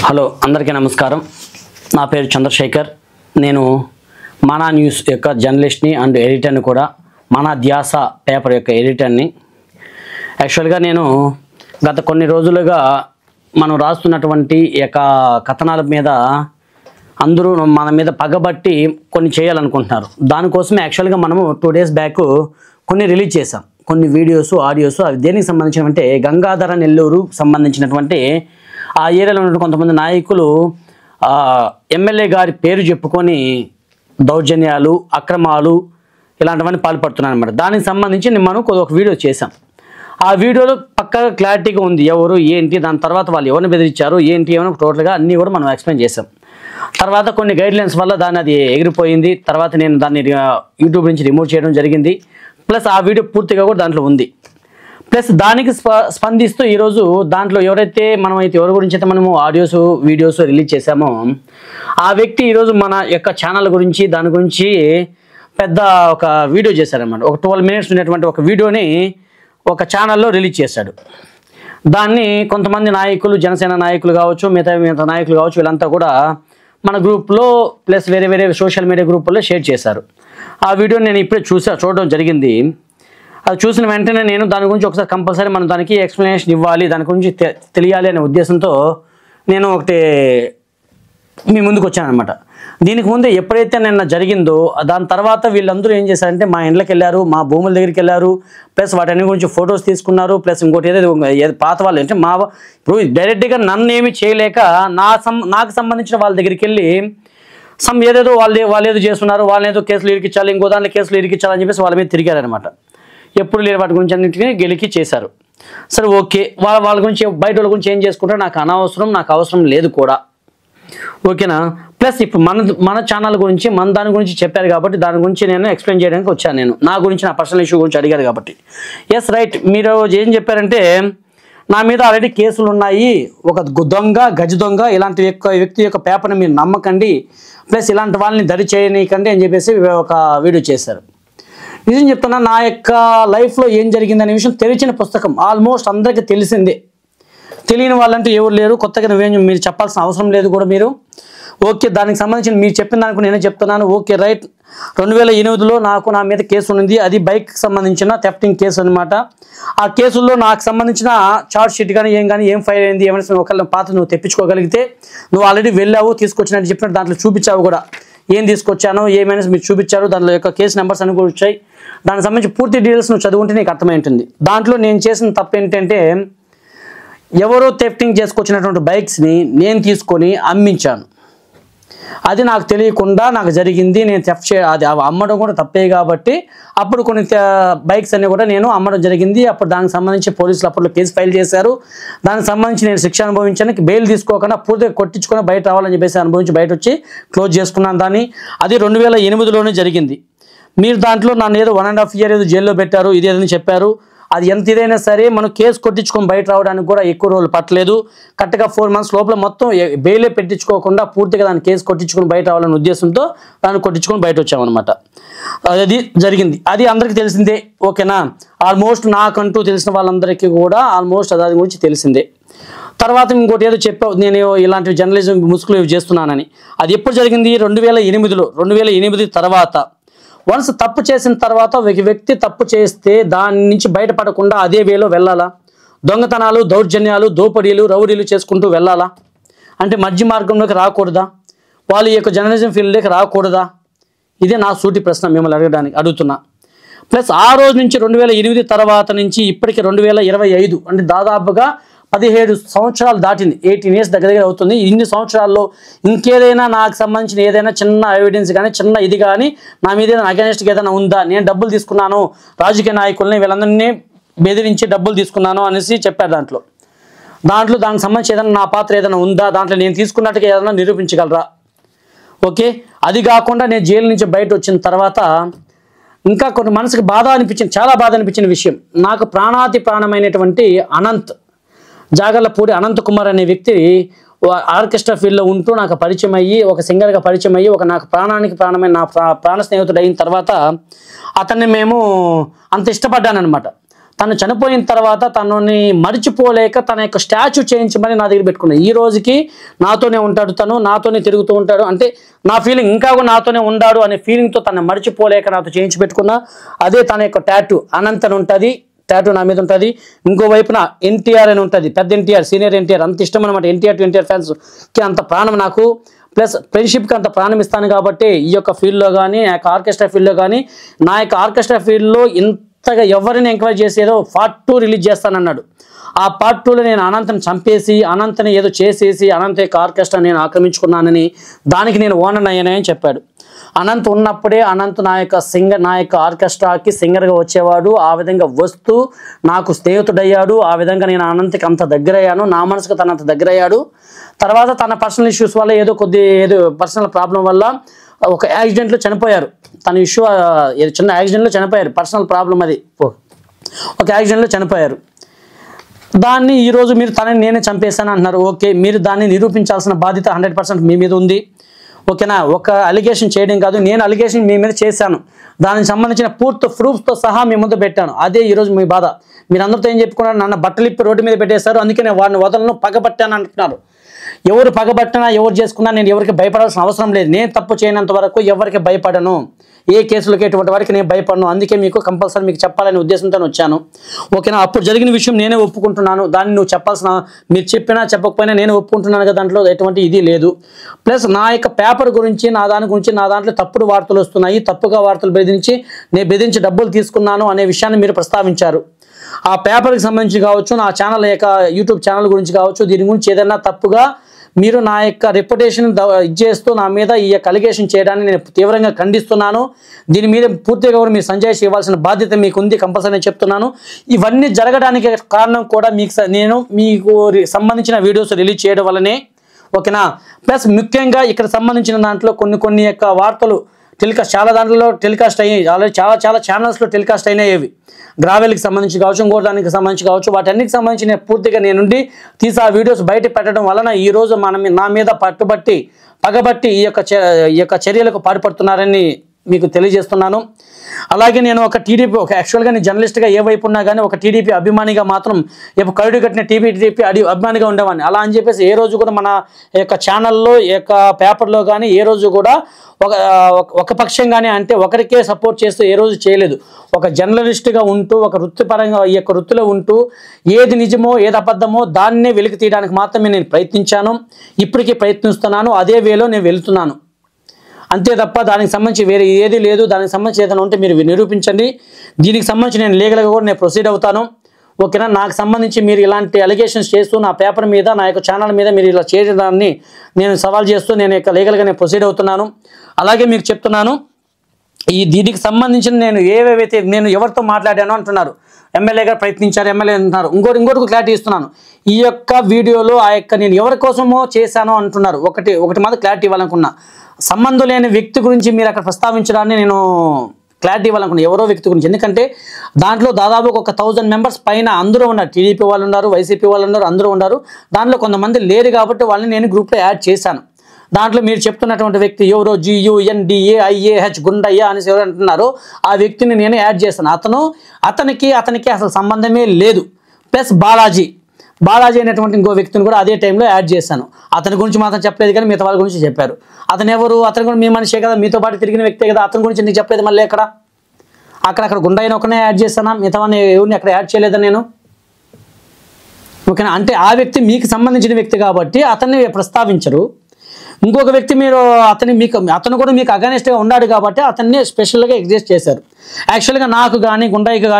Hello అందరికీ నమస్కారం. నా పేరు చంద్రశేఖర్. నేను మానా న్యూస్ యొక్క జర్నలిస్ట్ని అండ్ ఎడిటర్ని కూడా. మానా ధ్యాస పేపర్ యొక్క ఎడిటర్ని. యాక్చువల్గా నేను గత కొన్ని రోజులుగా మనం రాస్తున్నటువంటి యొక్క కథనాల మీద అందరూ మన మీద పగబట్టి కొన్ని చేయాలనుకుంటున్నారు. దానికోసమే యాక్చువల్గా మనము 2 days బ్యాక్ కొన్ని రిలీజ్ చేసాం, కొన్ని వీడియోస్ ఆడియోస్. అవి దేనికి సంబంధించినటువంటి గంగాధర నెల్లూరు సంబంధించినటువంటి ఆ ఏరియాలో ఉన్న కొంతమంది నాయకులు ఎమ్మెల్యే గారి పేరు చెప్పుకొని దౌర్జన్యాలు, అక్రమాలు ఇలాంటివన్నీ పాల్పడుతున్నాను అన్నమాట. దానికి సంబంధించి మనం ఒక వీడియో చేశాం. ఆ వీడియోలో పక్కగా క్లారిటీగా ఉంది ఎవరు ఏంటి, దాని తర్వాత వాళ్ళు ఎవరిని బెదిరించారు ఏంటి ఏమైనా టోటల్గా అన్నీ కూడా మనం ఎక్స్ప్లెయిన్ చేసాం. తర్వాత కొన్ని గైడ్లైన్స్ వల్ల దాన్ని అది ఎగిరిపోయింది. తర్వాత నేను దాన్ని యూట్యూబ్ నుంచి రిమూవ్ చేయడం జరిగింది. ప్లస్ ఆ వీడియో పూర్తిగా కూడా దాంట్లో ఉంది. ప్లస్ దానికి స్పందిస్తూ ఈరోజు దాంట్లో ఎవరి గురించి అయితే మనము ఆడియోస్ వీడియోస్ రిలీజ్ చేశామో ఆ వ్యక్తి ఈరోజు మన యొక్క ఛానల్ గురించి దాని గురించి పెద్ద ఒక వీడియో చేశారన్నమాట. ఒక 12 minutes ఉన్నటువంటి ఒక వీడియోని ఒక ఛానల్లో రిలీజ్ చేశాడు. దాన్ని కొంతమంది నాయకులు, జనసేన నాయకులు కావచ్చు, మిగతా నాయకులు కావచ్చు, వీళ్ళంతా కూడా మన గ్రూప్లో ప్లస్ వేరే సోషల్ మీడియా గ్రూపుల్లో షేర్ చేశారు. ఆ వీడియోని నేను ఇప్పుడే చూడడం జరిగింది. అది చూసిన వెంటనే నేను దాని గురించి ఒకసారి కంపల్సరీ మనం దానికి ఎక్స్ప్లెనేషన్ ఇవ్వాలి, దాని గురించి తెలియాలి అనే ఉద్దేశంతో నేను ఒకటి మీ ముందుకు వచ్చాను అనమాట. దీనికి ముందే ఎప్పుడైతే నిన్న జరిగిందో దాని తర్వాత వీళ్ళందరూ ఏం చేశారంటే మా ఇంట్లోకి వెళ్ళారు, మా భూముల దగ్గరికి వెళ్ళారు, ప్లస్ వాటి గురించి ఫొటోస్ తీసుకున్నారు. ప్లస్ ఇంకోటి ఏదో పాత వాళ్ళు అంటే ఇప్పుడు డైరెక్ట్గా నన్ను ఏమి చేయలేక నాకు సంబంధించిన వాళ్ళ దగ్గరికి వెళ్ళి ఏదేదో వాళ్ళు ఏదో చేస్తున్నారు, వాళ్ళని ఏదో కేసులు ఇరికించాలి, ఇంకో దాంట్లో కేసులు ఇరికించాలని చెప్పేసి వాళ్ళ మీద తిరిగారనమాట. ఎప్పుడు లేని వాటి గురించి అన్నింటినీ గెలికి చేశారు. సరే ఓకే, వాళ్ళ గురించి బయట వాళ్ళ గురించి ఏం చేసుకుంటారో నాకు అనవసరం, నాకు అవసరం లేదు కూడా, ఓకేనా. ప్లస్ ఇప్పుడు మన ఛానల్ గురించి దాని గురించి చెప్పారు కాబట్టి దాని గురించి నేను ఎక్స్ప్లెయిన్ చేయడానికి వచ్చాను. నేను నా గురించి, నా పర్సనల్ ఇష్యూ గురించి అడిగారు కాబట్టి. ఎస్ రైట్, మీరు ఏం చెప్పారంటే నా మీద ఆల్రెడీ కేసులు ఉన్నాయి, ఒక దొంగ, గజ దొంగ, ఇలాంటి వ్యక్తి యొక్క పేపర్ని మీరు నమ్మకండి, ప్లస్ ఇలాంటి వాళ్ళని దరి చేయనీకండి అని చెప్పేసి ఒక వీడియో చేశారు. నిజం చెప్తున్నా, నా యొక్క లైఫ్లో ఏం జరిగిందనే విషయం తెరిచిన పుస్తకం ఆల్మోస్ట్ అందరికీ తెలిసిందే. తెలియని వాళ్ళంటూ ఎవరు లేరు. కొత్తగా మీరు చెప్పాల్సిన అవసరం లేదు కూడా. మీరు ఓకే, దానికి సంబంధించిన మీరు చెప్పిన దానికి నేనే చెప్తున్నాను. ఓకే రైట్, 2008లో నా మీద కేసు ఉంది. అది బైక్కి సంబంధించిన థెఫ్టింగ్ కేసు అనమాట. ఆ కేసుల్లో నాకు సంబంధించిన చార్జ్ షీట్ కానీ ఏం ఫైల్ అయింది, ఏమైనా ఒకళ్ళ పాత్ర నువ్వు తెప్పించుకోగలిగితే, నువ్వు ఆల్రెడీ వెళ్ళావు, తీసుకొచ్చినట్టు చెప్పినట్టు దాంట్లో చూపించావు కూడా, ఏం తీసుకొచ్చానో ఏమైనా మీరు చూపించారు. దాంట్లో యొక్క కేసు నెంబర్స్ అన్ని కూడా వచ్చాయి. దానికి సంబంధించి పూర్తి డీటెయిల్స్ నువ్వు చదువుకుంటే నీకు అర్థమై ఉంటుంది. దాంట్లో నేను చేసిన తప్పు ఏంటంటే ఎవరో థెఫ్టింగ్ చేసుకొచ్చినటువంటి బైక్స్ని నేను తీసుకొని అమ్మించాను. అది నాకు తెలియకుండా నాకు జరిగింది. నేను అది అమ్మడం కూడా తప్పే కాబట్టి అప్పుడు కొన్ని బైక్స్ అన్ని కూడా నేను అమ్మడం జరిగింది. అప్పుడు దానికి సంబంధించి పోలీసులు అప్పట్లో కేసు ఫైల్ చేశారు. దానికి సంబంధించి నేను శిక్ష అనుభవించాను. బెయిల్ తీసుకోకుండా పూర్తిగా కొట్టించుకొని బయట రావాలని చెప్పేసి అనుభవించి బయట వచ్చి క్లోజ్ చేసుకున్నాను దాన్ని. అది 2008లోనే జరిగింది. మీరు దాంట్లో నన్ను ఏదో 1.5 year ఏదో జైల్లో పెట్టారు, ఇదేదని చెప్పారు. అది ఎంత ఇదైనా సరే మనం కేసు కొట్టించుకొని బయట రావడానికి కూడా ఎక్కువ రోజులు పట్టలేదు. కరెక్ట్గా 4 months లోపల మొత్తం బెయిలే పెట్టించుకోకుండా పూర్తిగా దాన్ని కేసు కొట్టించుకొని బయట రావాలనే ఉద్దేశంతో దాన్ని కొట్టించుకొని బయట వచ్చామన్నమాట. అది జరిగింది. అది అందరికీ తెలిసిందే, ఓకేనా. ఆల్మోస్ట్ నాకంటూ తెలిసిన వాళ్ళందరికీ కూడా ఆల్మోస్ట్ దాని గురించి తెలిసిందే. తర్వాత ఇంకోటి ఏదో చెప్పావు, నేను ఇలాంటి జర్నలిజం ముసుగులు చేస్తున్నానని. అది ఎప్పుడు జరిగింది? 2008లో. 2008 తర్వాత వన్స్ తప్పు చేసిన తర్వాత ఒక వ్యక్తి తప్పు చేస్తే దాని నుంచి బయటపడకుండా అదే వేలో వెళ్ళాలా? దొంగతనాలు, దౌర్జన్యాలు, దోపిడీలు, రౌడీలు చేసుకుంటూ వెళ్ళాలా? అంటే మధ్య మార్గంలోకి రాకూడదా? వాళ్ళ యొక్క జర్నలిజం ఫీల్డ్లోకి రాకూడదా? ఇదే నా సూటి ప్రశ్న మిమ్మల్ని అడుగుతున్నా. ప్లస్ ఆ రోజు నుంచి 2008 తర్వాత నుంచి ఇప్పటికీ 2025 అంటే దాదాపుగా 17 సంవత్సరాలు దాటింది. 18 years దగ్గర అవుతుంది. ఇన్ని సంవత్సరాల్లో ఇంకేదైనా నాకు సంబంధించిన ఏదైనా చిన్న ఎవిడెన్స్ కానీ చిన్న ఇది కానీ నా మీద ఏదైనా అగెనిస్ట్గా ఏదైనా ఉందా? నేను డబ్బులు తీసుకున్నాను, రాజకీయ నాయకుల్ని వీళ్ళందరినీ బెదిరించి డబ్బులు తీసుకున్నాను అనేసి చెప్పారు. దానికి సంబంధించి ఏదైనా నా పాత్ర ఏదైనా ఉందా? దాంట్లో నేను తీసుకున్నట్టుగా ఏదైనా నిరూపించగలరా? ఓకే, అది కాకుండా నేను జైలు నుంచి బయట వచ్చిన తర్వాత ఇంకా కొన్ని మనసుకి చాలా బాధ అనిపించిన విషయం, నాకు ప్రాణాతి ప్రాణమైనటువంటి జాగర్లపూడి అనంత్ కుమార్ అనే వ్యక్తి ఆర్కెస్ట్రా ఫీల్డ్లో ఉంటూ నాకు పరిచయం అయ్యి, ఒక సింగర్గా పరిచయం అయ్యి, నాకు ప్రాణానికి ప్రాణమైన నా ప్రాణ స్నేహితుడు అయిన తర్వాత అతన్ని మేము అంత ఇష్టపడ్డానమాట. తను చనిపోయిన తర్వాత తనని మర్చిపోలేక తన యొక్క స్టాచ్యూ చేయించమని నా దగ్గర పెట్టుకున్నాను. ఈ రోజుకి నాతోనే ఉంటాడు, తను నాతోనే తిరుగుతూ ఉంటాడు. అంటే నా ఫీలింగ్ ఇంకా కూడా నాతోనే ఉన్నాడు అనే ఫీలింగ్తో తను మర్చిపోలేక నాతో చేయించి పెట్టుకున్నా. అదే తన యొక్క టాటూ అనంత్ అని ఉంటుంది, టాటూ నా మీద ఉంటుంది. ఇంకోవైపున ఎన్టీఆర్ అని ఉంటుంది, పెద్ద ఎన్టీఆర్, సీనియర్ ఎన్టీఆర్. అంత ఇష్టం అనమాట ఎన్టీఆర్ టు ఎన్టీఆర్ ఫ్యాన్స్కి, అంత ప్రాణం నాకు. ప్లస్ ఫ్రెండ్షిప్కి అంత ప్రాణం ఇస్తాను కాబట్టి ఈ యొక్క ఫీల్డ్లో కానీ, ఆ యొక్క ఆర్కెస్ట్రా ఫీల్డ్లో కానీ, నా యొక్క ఆర్కెస్ట్రా ఫీల్డ్లో ఇంతగా ఎవరిని ఎంకరేజ్ చేసేదో పార్ట్ 2 రిలీజ్ చేస్తానన్నాడు. ఆ పార్ట్ 2లో నేను అనంతని చంపేసి, అనంతని ఏదో చేసేసి, అనంత యొక్క ఆర్కెస్ట్రా నేను ఆక్రమించుకున్నానని, దానికి నేను ఓనర్ అయ్యానని చెప్పాడు. అనంత్ ఉన్నప్పుడే అనంత్ నా యొక్క ఆర్కెస్ట్రాకి సింగర్గా వచ్చేవాడు. ఆ విధంగా వస్తూ నాకు స్నేహితుడయ్యాడు. ఆ విధంగా నేను అనంత్కి అంత దగ్గర అయ్యాను, నా మనసుకు తన అంత దగ్గర అయ్యాడు. తర్వాత తన పర్సనల్ ఇష్యూస్ వల్ల ఏదో పర్సనల్ ప్రాబ్లం వల్ల ఒక యాక్సిడెంట్లో చనిపోయారు. తన ఇష్యూ చిన్న యాక్సిడెంట్లో చనిపోయారు, పర్సనల్ ప్రాబ్లం అది. ఒక యాక్సిడెంట్లో చనిపోయారు. దాన్ని ఈరోజు మీరు తనని నేనే చంపేశాను అంటున్నారు. ఓకే, మీరు దాన్ని నిరూపించాల్సిన బాధ్యత 100% మీ మీద ఉంది. ఓకేనా? ఒక అలిగేషన్ చేయడం కాదు, నేను అలిగేషన్ మీ మీద చేశాను, దానికి సంబంధించిన పూర్తి ప్రూఫ్తో సహా మీ ముందు పెట్టాను. అదే ఈరోజు మీ బాధ. మీరు అందరితో ఏం చెప్పుకున్నారు? నన్ను బట్టలిప్పి రోడ్డు మీద పెట్టేశారు, అందుకే నేను వాడిని వదలను, పగబట్టాను అంటున్నారు. ఎవరు పగబట్టినా, ఎవరు చేసుకున్నా నేను ఎవరికి భయపడాల్సిన అవసరం లేదు. నేను తప్పు చేయనంత వరకు ఎవరికి భయపడను, ఏ కేసులకి ఎటువంటి వారికి నేను భయపడను. అందుకే మీకు కంపల్సరీ మీకు చెప్పాలనే ఉద్దేశంతో వచ్చాను. ఓకేనా? అప్పుడు జరిగిన విషయం నేనే ఒప్పుకుంటున్నాను. దాన్ని నువ్వు చెప్పాల్సిన, మీరు చెప్పినా చెప్పకపోయినా నేను ఒప్పుకుంటున్నాను కదా, దాంట్లో ఎటువంటి ఇది లేదు. ప్లస్ నా యొక్క పేపర్ గురించి, నా దాంట్లో తప్పుడు వార్తలు వస్తున్నాయి, తప్పుగా వార్తలు నేను బెదిరించి డబ్బులు తీసుకున్నాను అనే విషయాన్ని మీరు ప్రస్తావించారు. ఆ పేపర్కి సంబంధించి కావచ్చు, నా ఛానల్ యొక్క యూట్యూబ్ ఛానల్ గురించి కావచ్చు, దీని గురించి ఏదైనా తప్పుగా మీరు నా యొక్క రెప్యుటేషన్ ఇచ్చేస్తూ నా మీద ఈ యొక్క అలిగేషన్ చేయడాన్ని నేను తీవ్రంగా ఖండిస్తున్నాను. దీని మీద పూర్తిగా కూడా మీరు సంజాయిషి ఇవ్వాల్సిన బాధ్యత మీకు ఉంది, కంపల్సరీ చెప్తున్నాను. ఇవన్నీ జరగడానికి కారణం కూడా మీకు సంబంధించిన వీడియోస్ రిలీజ్ చేయడం వల్లనే. ఓకేనా? ప్లస్ ముఖ్యంగా ఇక్కడ సంబంధించిన దాంట్లో కొన్ని యొక్క వార్తలు చాలా దాంట్లో టెలికాస్ట్ అయ్యాయి, ఆల్రెడీ చాలా ఛానల్స్లో టెలికాస్ట్ అయినాయి. గ్రావెల్కి సంబంధించి కావచ్చు, ఇంకో దానికి సంబంధించి కావచ్చు, వాటన్నిటికి సంబంధించి నేను పూర్తిగా నేనుండి తీసి ఆ వీడియోస్ బయట పెట్టడం వలన ఈరోజు నా మీద పగబట్టి ఈ యొక్క చర్యలకు పాటుపడుతున్నారని మీకు తెలియజేస్తున్నాను. అలాగే నేను ఒక యాక్చువల్గా నేను జర్నలిస్ట్గా ఏ వైపు ఉన్నా కానీ ఒక టీడీపీ అభిమానిగా మాత్రం కరుడు కట్టిన టీడీపీ అభిమానిగా ఉండేవాడిని. అలా అని చెప్పేసి ఏ రోజు కూడా మన యొక్క ఛానల్లో, పేపర్లో కానీ ఏ రోజు కూడా ఒక పక్షంగానే, అంటే ఒకరికే సపోర్ట్ చేస్తూ ఏ రోజు చేయలేదు. ఒక జర్నలిస్ట్గా ఉంటూ, ఒక వృత్తిపరంగా ఈ యొక్క వృత్తిలో ఉంటూ ఏది నిజమో ఏది అబద్ధమో దాన్నే వెలికి తీయడానికి మాత్రమే నేను ప్రయత్నించాను, ఇప్పటికీ ప్రయత్నిస్తున్నాను. అదే వేలో నేను వెళుతున్నాను, అంతే తప్ప దానికి సంబంధించి వేరే ఏది లేదు. దానికి సంబంధించి ఏదైనా ఉంటే మీరు నిరూపించండి. దీనికి సంబంధించి నేను లీగల్గా కూడా నేను ప్రొసీడ్ అవుతాను. ఓకేనా? నాకు సంబంధించి మీరు ఇలాంటి అలిగేషన్స్ చేస్తూ నా పేపర్ మీద, నా యొక్క ఛానల్ మీద మీరు ఇలా చేయడాన్ని నేను సవాల్ చేస్తూ నేను లీగల్గా నేను ప్రొసీడ్ అవుతున్నాను. అలాగే మీకు చెప్తున్నాను, దీనికి సంబంధించిన నేను ఎవరితో మాట్లాడాను అంటున్నారు. ఎమ్మెల్యేగా ప్రయత్నించారు, ఎమ్మెల్యే అంటున్నారు. ఇంకోటి క్లారిటీ ఇస్తున్నాను. ఈ యొక్క వీడియోలో నేను ఎవరి కోసమో చేశానో అంటున్నారు. ఒకటి మాత్రం క్లారిటీ ఇవ్వాలనుకున్నా. సంబంధం లేని వ్యక్తి గురించి మీరు అక్కడ ప్రస్తావించడాన్ని నేను క్లారిటీ ఇవ్వాలనుకున్నా, ఎవరో వ్యక్తి గురించి. ఎందుకంటే దాంట్లో దాదాపు ఒక 1000 మెంబర్స్ పైన అందరూ ఉన్నారు. టీడీపీ వాళ్ళు ఉన్నారు, వైసీపీ వాళ్ళు ఉన్నారు, అందరూ ఉన్నారు. దాంట్లో కొంతమంది లేరు కాబట్టి వాళ్ళని నేను గ్రూప్లో యాడ్ చేశాను. దాంట్లో మీరు చెప్తున్నటువంటి వ్యక్తి ఎవరో GUNDAIAH గుండయ్య అనేసి ఎవరు అంటున్నారో ఆ వ్యక్తిని నేను యాడ్ చేశాను. అతనికి అసలు సంబంధమే లేదు. ప్లస్ బాలాజీ అనేటువంటి ఇంకో వ్యక్తిని కూడా అదే టైంలో యాడ్ చేశాను. అతని గురించి మాత్రం చెప్పలేదు, కానీ మిగతా వాళ్ళ గురించి చెప్పారు. అతను కూడా మీ మనిషే కదా, మీతో పాటు తిరిగిన వ్యక్తే కదా, అతని గురించి నీకు చెప్పలేదు. మళ్ళీ అక్కడ గుండయ్యని ఒకనే యాడ్ చేశానా, మిగతా ఎవరిని అక్కడ యాడ్ చేయలేదా నేను? ఓకేనా? అంటే ఆ వ్యక్తి మీకు సంబంధించిన వ్యక్తి కాబట్టి అతన్ని ప్రస్తావించరు. ఇంకొక వ్యక్తి అతను కూడా మీకు అగైనెస్ట్గా ఉన్నాడు కాబట్టి అతన్ని స్పెషల్గా ఎగ్జిస్ట్ చేశారు. యాక్చువల్గా నాకు కానీ గుండయ్య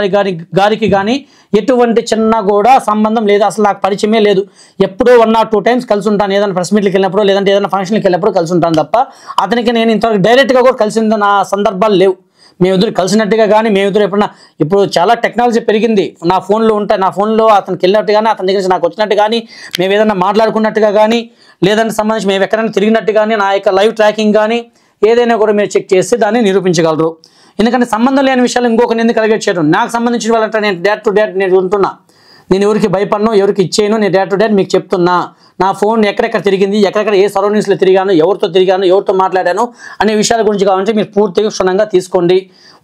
గారికి కానీ ఎటువంటి చిన్న కూడా సంబంధం లేదు, అసలు నాకు పరిచయమే లేదు. ఎప్పుడో 1 or 2 times కలిసి ఉంటాను, ఏదైనా ప్రెస్ మీట్కి వెళ్ళినప్పుడు లేదంటే ఏదైనా ఫంక్షన్కి వెళ్ళినప్పుడు కలిసి ఉంటాను తప్ప అతనికి నేను ఇంతవరకు డైరెక్ట్గా కూడా కలిసిన నా సందర్భాలు లేవు. మేమిద్దరు కలిసినట్టుగా కానీ ఎప్పుడన్నా, ఇప్పుడు చాలా టెక్నాలజీ పెరిగింది, నా ఫోన్లో ఉంటాయి, నా ఫోన్లో అతనికి వెళ్ళినట్టు కానీ, అతని దగ్గర నాకు వచ్చినట్టు కానీ, మేము ఏదైనా మాట్లాడుకున్నట్టుగా కానీ, లేదంటే సంబంధించి మేము ఎక్కడైనా తిరిగినట్టు కానీ, నా యొక్క లైవ్ ట్రాకింగ్ కానీ ఏదైనా కూడా మీరు చెక్ చేసి దాన్ని నిరూపించగలరు. ఎందుకంటే సంబంధం లేని విషయాలు ఇంకొకరిని ఎందుకు అలిగేట్ చేయడం? నాకు సంబంధించిన వాళ్ళంటే నేను డేట్ టు డేట్ నేను ఉంటున్నా. నేను ఎవరికి భయపడను, ఎవరికి ఇచ్చేయను. నేను డే టు డే మీకు చెప్తున్నా. నా ఫోన్ ఎక్కడెక్కడ తిరిగింది, ఎక్కడెక్కడ ఏ సరౌండింగ్స్లో తిరిగాను, ఎవరితో తిరిగాను, ఎవరితో మాట్లాడాను అనే విషయాల గురించి కావాలంటే మీరు పూర్తిగా క్షుణ్ణంగా తీసుకోండి.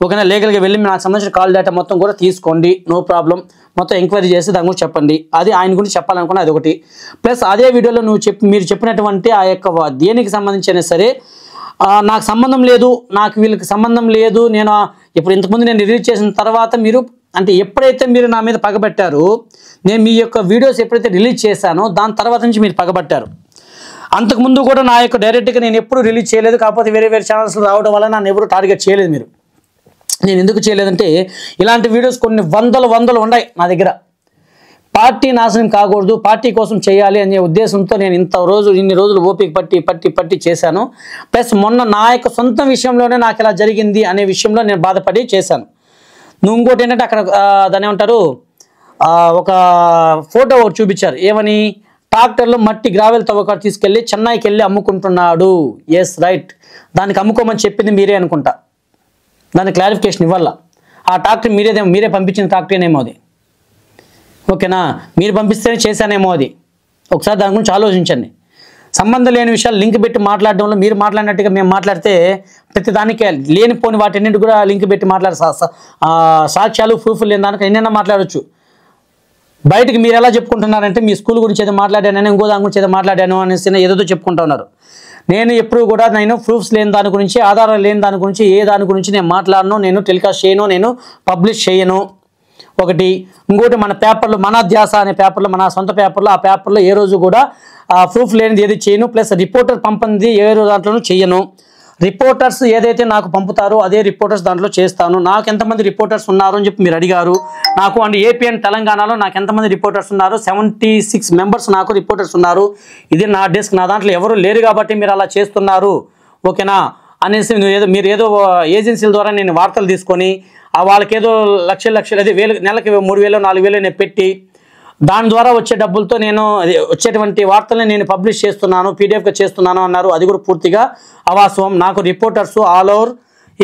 ఓకేనా, లీగల్గా వెళ్ళి నాకు సంబంధించిన కాల్ డేటా మొత్తం కూడా తీసుకోండి, నో ప్రాబ్లం. మొత్తం ఎంక్వైరీ చేసి దాని గురించి చెప్పండి. అది ఆయన గురించి చెప్పాలనుకున్నా అది ఒకటి. ప్లస్ అదే వీడియోలో మీరు చెప్పినటువంటి ఆ యొక్క దేనికి సంబంధించిన సరే నాకు సంబంధం లేదు, నాకు వీళ్ళకి సంబంధం లేదు, నేను ఇప్పుడు ఇంతకుముందు నేను రిలీజ్ చేసిన తర్వాత మీరు అంటే ఎప్పుడైతే మీరు నా మీద పగబట్టారో, నేను మీ యొక్క వీడియోస్ ఎప్పుడైతే రిలీజ్ చేశానో దాని తర్వాత నుంచి మీరు పగబట్టారు. అంతకుముందు కూడా నా యొక్క డైరెక్ట్గా నేను ఎప్పుడు రిలీజ్ చేయలేదు, కాకపోతే వేరే వేరే ఛానల్స్లో రావడం వల్ల నన్ను ఎవరు టార్గెట్ చేయలేదు. మీరు నేను ఎందుకు చేయలేదంటే ఇలాంటి వీడియోస్ కొన్ని వందలు ఉన్నాయి నా దగ్గర. పార్టీ నాశనం కాకూడదు, పార్టీ కోసం చేయాలి అనే ఉద్దేశంతో నేను ఇన్ని రోజులు ఓపిక పట్టి చేశాను. ప్లస్ మొన్న నా యొక్క సొంత విషయంలోనే నాకు ఇలా జరిగింది అనే విషయంలో నేను బాధపడి చేశాను. నువ్వు ఇంకోటి ఏంటంటే అక్కడ దాన్ని ఏమంటారు, ఒక ఫోటో ఒకటి చూపించారు. ఏమని, ట్రాక్టర్లో మట్టి గ్రావెల్ తవ్వకాడు తీసుకెళ్ళి చెన్నైకి వెళ్ళి అమ్ముకుంటున్నాడు. ఎస్ రైట్, దానికి అమ్ముకోమని చెప్పింది మీరే అనుకుంటా. దానికి క్లారిఫికేషన్ ఇవ్వాల. ఆ ట్రాక్టర్ మీరే పంపించిన ట్రాక్టర్నేమో అది. ఓకేనా, మీరు పంపిస్తేనే చేశానేమో అది. ఒకసారి దాని గురించి ఆలోచించండి. సంబంధం లేని విషయాలు లింక్ పెట్టి మాట్లాడడంలో మీరు మాట్లాడినట్టుగా మేము మాట్లాడితే ప్రతి దానికి లేనిపోని వాటిన్నింటి కూడా లింక్ పెట్టి సాక్ష్యాలు ప్రూఫ్లు లేని దానికి ఎన్నైనా మాట్లాడవచ్చు. బయటకు మీరు ఎలా చెప్పుకుంటున్నారంటే మీ స్కూల్ గురించి ఏదో మాట్లాడాను, ఇంకో దాని గురించి ఏదో మాట్లాడాను అనేసి ఏదో చెప్పుకుంటూ ఉన్నారు. నేను ఎప్పుడు కూడా నేను ప్రూఫ్స్ లేని దాని గురించి, ఆధారాలు లేని దాని గురించి, ఏ దాని గురించి నేను మాట్లాడను, నేను టెలికాస్ట్ చేయను, నేను పబ్లిష్ చేయను. ఒకటి. ఇంకోటి, మన పేపర్లో మన ధ్యాస అనే పేపర్లో, మన సొంత పేపర్లో, ఆ పేపర్లో ఏ రోజు కూడా ప్రూఫ్ లేనిది ఏది చేయను. ప్లస్ రిపోర్టర్ పంపింది ఏ దాంట్లోనూ చేయను. రిపోర్టర్స్ ఏదైతే నాకు పంపుతారో అదే రిపోర్టర్స్ దాంట్లో చేస్తాను. నాకు ఎంతమంది రిపోర్టర్స్ ఉన్నారు అని చెప్పి మీరు అడిగారు నాకు. అండ్ ఏపీ అండ్ తెలంగాణలో నాకు ఎంతమంది రిపోర్టర్స్ ఉన్నారు, 76 మెంబర్స్ నాకు రిపోర్టర్స్ ఉన్నారు. ఇది నా డెస్క్, నా దాంట్లో ఎవరు లేరు కాబట్టి మీరు అలా చేస్తున్నారు. ఓకేనా అనేసి మీరు ఏదో ఏజెన్సీల ద్వారా నేను వార్తలు తీసుకొని వాళ్ళకి ఏదో లక్షలు అదే నెలకి 3,000 4,000 నేను పెట్టి దాని ద్వారా వచ్చే డబ్బులతో నేను వచ్చేటువంటి వార్తల్ని నేను పబ్లిష్ చేస్తున్నాను, పీడిఎఫ్గా చేస్తున్నాను అన్నారు. అది కూడా పూర్తిగా అవాస్తవం. నాకు reporters all over